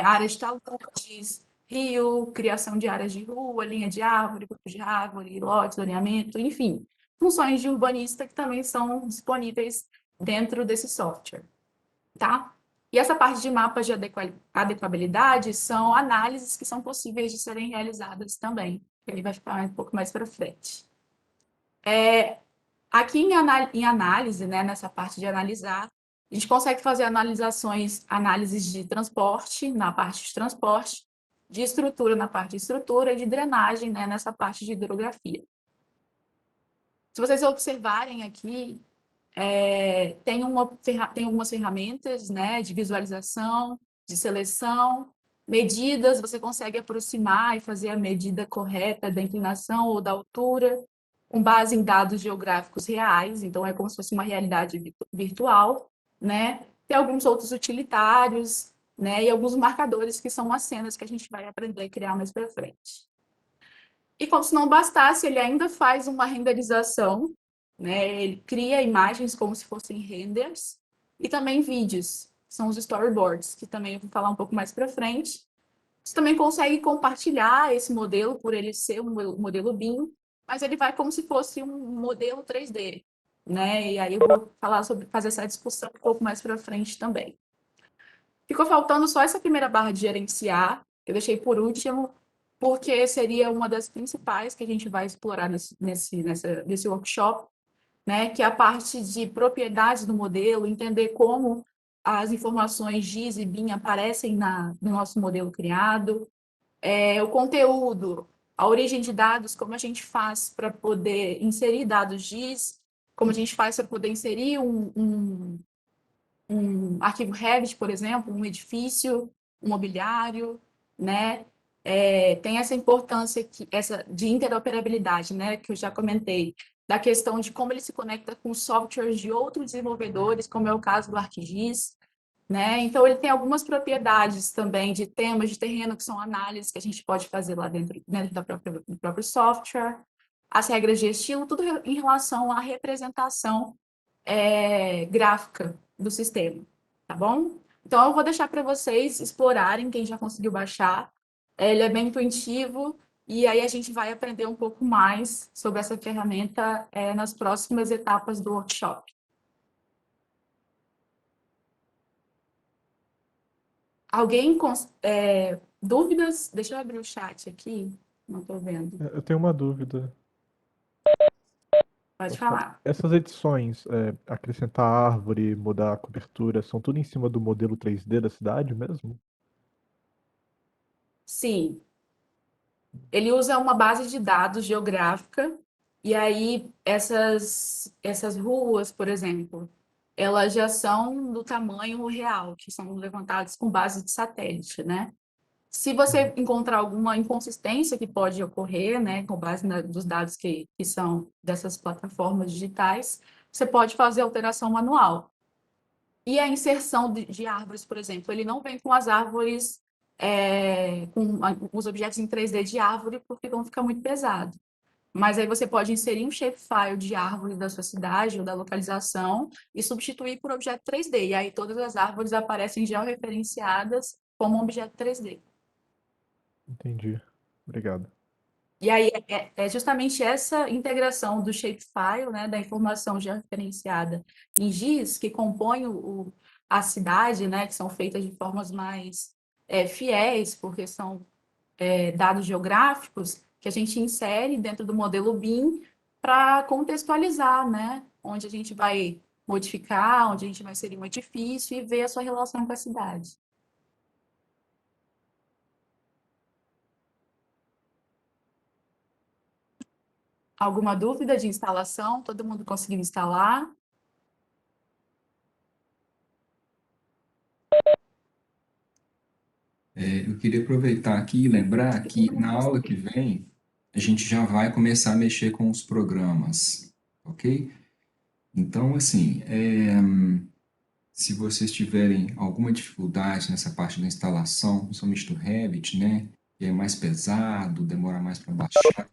áreas de taludes, rio, criação de áreas de rua, linha de árvore, grupo de árvore, lotes, zoneamento, enfim, funções de urbanista que também são disponíveis dentro desse software, tá? E essa parte de mapas de adequabilidade são análises que são possíveis de serem realizadas também. Ele vai ficar um pouco mais para frente. Aqui em análise, né, nessa parte de analisar, a gente consegue fazer análises de transporte, na parte de transporte, de estrutura na parte de estrutura e de drenagem, né, nessa parte de hidrografia. Se vocês observarem aqui, tem algumas ferramentas, né, de visualização, de seleção, medidas, você consegue aproximar e fazer a medida correta da inclinação ou da altura, com base em dados geográficos reais, então é como se fosse uma realidade virtual, né? Tem alguns outros utilitários, né, e alguns marcadores que são as cenas que a gente vai aprender a criar mais para frente. E como se não bastasse, ele ainda faz uma renderização, né? Ele cria imagens como se fossem renders e também vídeos. são os storyboards, que também eu vou falar um pouco mais para frente. Você também consegue compartilhar esse modelo por ele ser um modelo BIM, mas ele vai como se fosse um modelo 3D, né? E aí eu vou falar sobre fazer essa discussão um pouco mais para frente também. Ficou faltando só essa primeira barra de gerenciar, que eu deixei por último, porque seria uma das principais que a gente vai explorar nesse workshop, né? Que é a parte de propriedades do modelo, entender como as informações GIS e BIM aparecem no nosso modelo criado, o conteúdo, a origem de dados, como a gente faz para poder inserir dados GIS, como a gente faz para poder inserir um arquivo Revit, por exemplo, um edifício, um mobiliário, né? Tem essa importância de interoperabilidade, né? Que eu já comentei, da questão de como ele se conecta com softwares de outros desenvolvedores, como é o caso do ArcGIS, né? Então, ele tem algumas propriedades também de temas de terreno, que são análises que a gente pode fazer lá dentro do próprio software, as regras de estilo, tudo em relação à representação gráfica do sistema, tá bom? Então, eu vou deixar para vocês explorarem, quem já conseguiu baixar. Ele é bem intuitivo, e aí a gente vai aprender um pouco mais sobre essa ferramenta nas próximas etapas do workshop. Alguém com dúvidas? Deixa eu abrir o chat aqui, não estou vendo. Eu tenho uma dúvida. Pode falar. Essas edições, acrescentar árvore, mudar a cobertura, são tudo em cima do modelo 3D da cidade mesmo? Sim. Ele usa uma base de dados geográfica, e aí essas ruas, por exemplo, elas já são do tamanho real, que são levantadas com base de satélite, né? Se você encontrar alguma inconsistência que pode ocorrer, né, com base nos dados que são dessas plataformas digitais, você pode fazer alteração manual. E a inserção de árvores, por exemplo, ele não vem com as árvores, com os objetos em 3D de árvore, porque vão ficar muito pesado. Mas aí você pode inserir um shapefile de árvore da sua cidade ou da localização e substituir por objeto 3D. E aí todas as árvores aparecem georreferenciadas como um objeto 3D. Entendi. Obrigado. E aí é justamente essa integração do shapefile, né, da informação georreferenciada em GIS, que compõe a cidade, né, que são feitas de formas mais fiéis, porque são dados geográficos que a gente insere dentro do modelo BIM para contextualizar, né, onde a gente vai modificar, onde a gente vai inserir um edifício e ver a sua relação com a cidade. Alguma dúvida de instalação? Todo mundo conseguiu instalar? Eu queria aproveitar aqui e lembrar que na aula que vem a gente já vai começar a mexer com os programas, ok? Então, assim, se vocês tiverem alguma dificuldade nessa parte da instalação, principalmente do Revit, né, que é mais pesado, demora mais para baixar,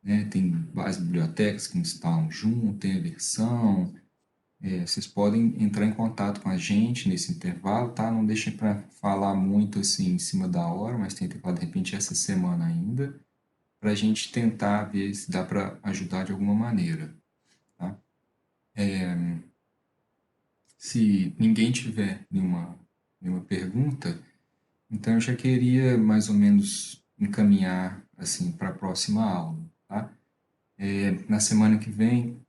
né, tem várias bibliotecas que instalam junto, tem a versão, vocês podem entrar em contato com a gente nesse intervalo, tá? Não deixem para falar muito assim em cima da hora, mas tentem falar de repente essa semana ainda, para a gente tentar ver se dá para ajudar de alguma maneira, tá? Se ninguém tiver nenhuma pergunta, então eu já queria mais ou menos encaminhar assim para a próxima aula, tá? Na semana que vem,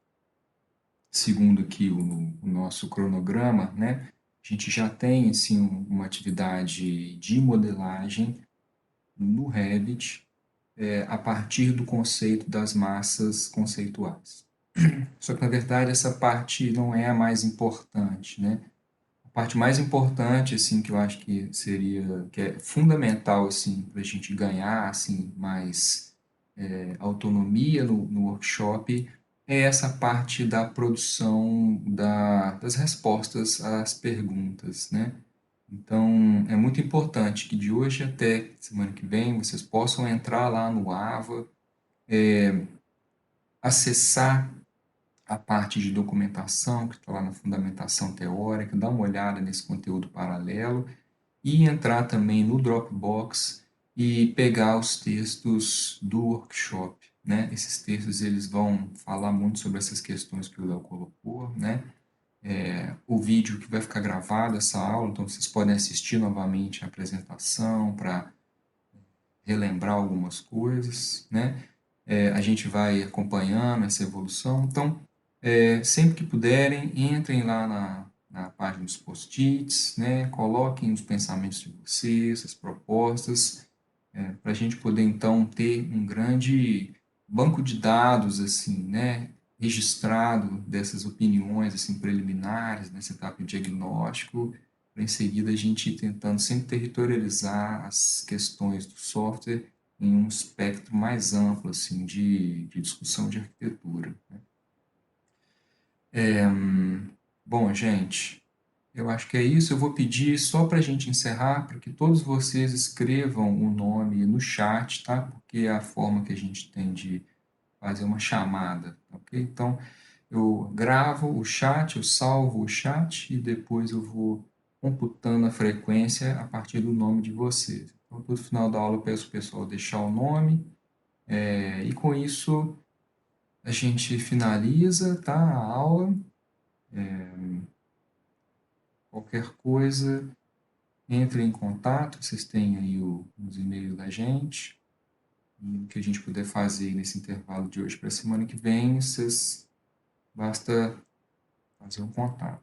segundo aqui o nosso cronograma, né, a gente já tem assim, uma atividade de modelagem no Revit a partir do conceito das massas conceituais. Só que, na verdade, essa parte não é a mais importante, né? A parte mais importante, assim, que eu acho que é fundamental, assim, para a gente ganhar, assim, mais autonomia no workshop, é essa parte da produção das respostas às perguntas, né? Então, é muito importante que de hoje até semana que vem vocês possam entrar lá no AVA, acessar a parte de documentação, que está lá na fundamentação teórica, dar uma olhada nesse conteúdo paralelo e entrar também no Dropbox e pegar os textos do workshop, né? Esses textos, eles vão falar muito sobre essas questões que o Léo colocou, né? O vídeo que vai ficar gravado, essa aula, então vocês podem assistir novamente a apresentação para relembrar algumas coisas, né? A gente vai acompanhando essa evolução. Então, sempre que puderem, entrem lá na página dos post-its, né? Coloquem os pensamentos de vocês, as propostas, para a gente poder, então, ter um grande banco de dados, assim, né? Registrado dessas opiniões, assim, preliminares, nessa etapa de diagnóstico, para em seguida a gente ir tentando sempre territorializar as questões do software em um espectro mais amplo assim, de discussão de arquitetura, né? Bom, gente, eu acho que é isso. Eu vou pedir só para a gente encerrar, para que todos vocês escrevam o nome no chat, tá? Porque é a forma que a gente tem de fazer uma chamada, ok? Então, eu gravo o chat, eu salvo o chat e depois eu vou computando a frequência a partir do nome de vocês. Então, todo final da aula eu peço o pessoal deixar o nome, e com isso a gente finaliza, tá, a aula. Qualquer coisa, entre em contato, vocês têm aí os e-mails da gente. E o que a gente puder fazer nesse intervalo de hoje para a semana que vem, vocês basta fazer um contato.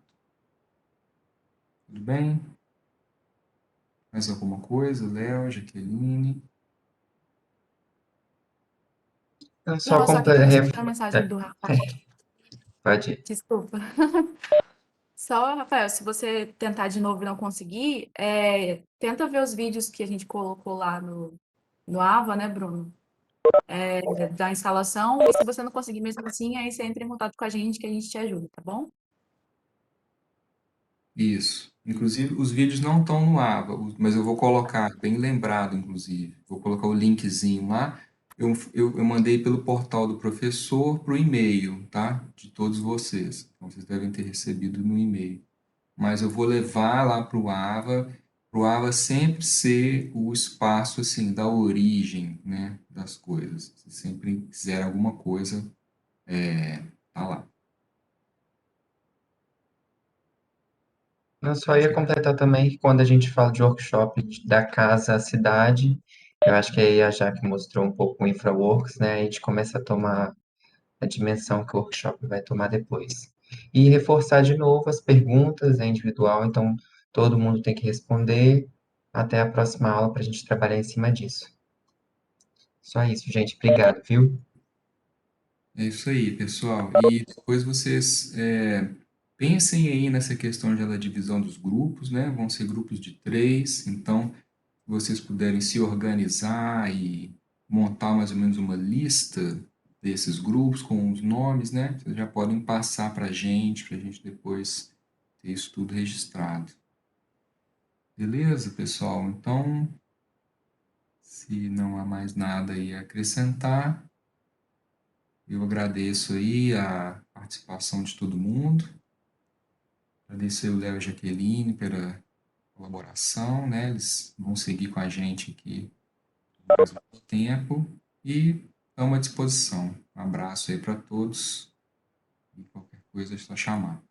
Tudo bem? Mais alguma coisa? Léo, Jaqueline? Eu Não, só eu só queria responder a mensagem do Rafael. Pode ir. Desculpa. Só, Rafael, se você tentar de novo e não conseguir, tenta ver os vídeos que a gente colocou lá no Ava, né, Bruno? Da instalação. E se você não conseguir mesmo assim, aí você entra em contato com a gente que a gente te ajuda, tá bom? Isso. Inclusive, os vídeos não estão no Ava, mas eu vou colocar, bem lembrado, inclusive. Vou colocar o linkzinho lá. Eu mandei pelo portal do professor para o e-mail, tá? De todos vocês. Então, vocês devem ter recebido no e-mail. Mas eu vou levar lá para o Ava sempre ser o espaço, assim, da origem, né, das coisas. Se sempre quiser alguma coisa, tá lá. Eu só ia completar também que quando a gente fala de workshop da casa à cidade, eu acho que aí a Jaque mostrou um pouco o InfraWorks, né? A gente começa a tomar a dimensão que o workshop vai tomar depois. E reforçar de novo as perguntas, é individual, então todo mundo tem que responder. Até a próxima aula para a gente trabalhar em cima disso. Só isso, gente. Obrigado, viu? É isso aí, pessoal. E depois vocês pensem aí nessa questão já da divisão dos grupos, né? Vão ser grupos de 3, então, se vocês puderem se organizar e montar mais ou menos uma lista desses grupos com os nomes, né? Vocês já podem passar para a gente depois ter isso tudo registrado. Beleza, pessoal? Então, se não há mais nada aí a acrescentar, eu agradeço aí a participação de todo mundo. Agradecer o Léo e a Jaqueline pela colaboração, né? Eles vão seguir com a gente aqui por mais um tempo e estamos à disposição. Um abraço aí para todos e qualquer coisa é só chamar.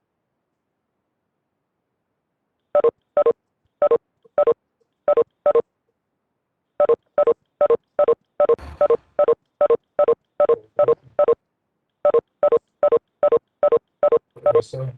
Professor?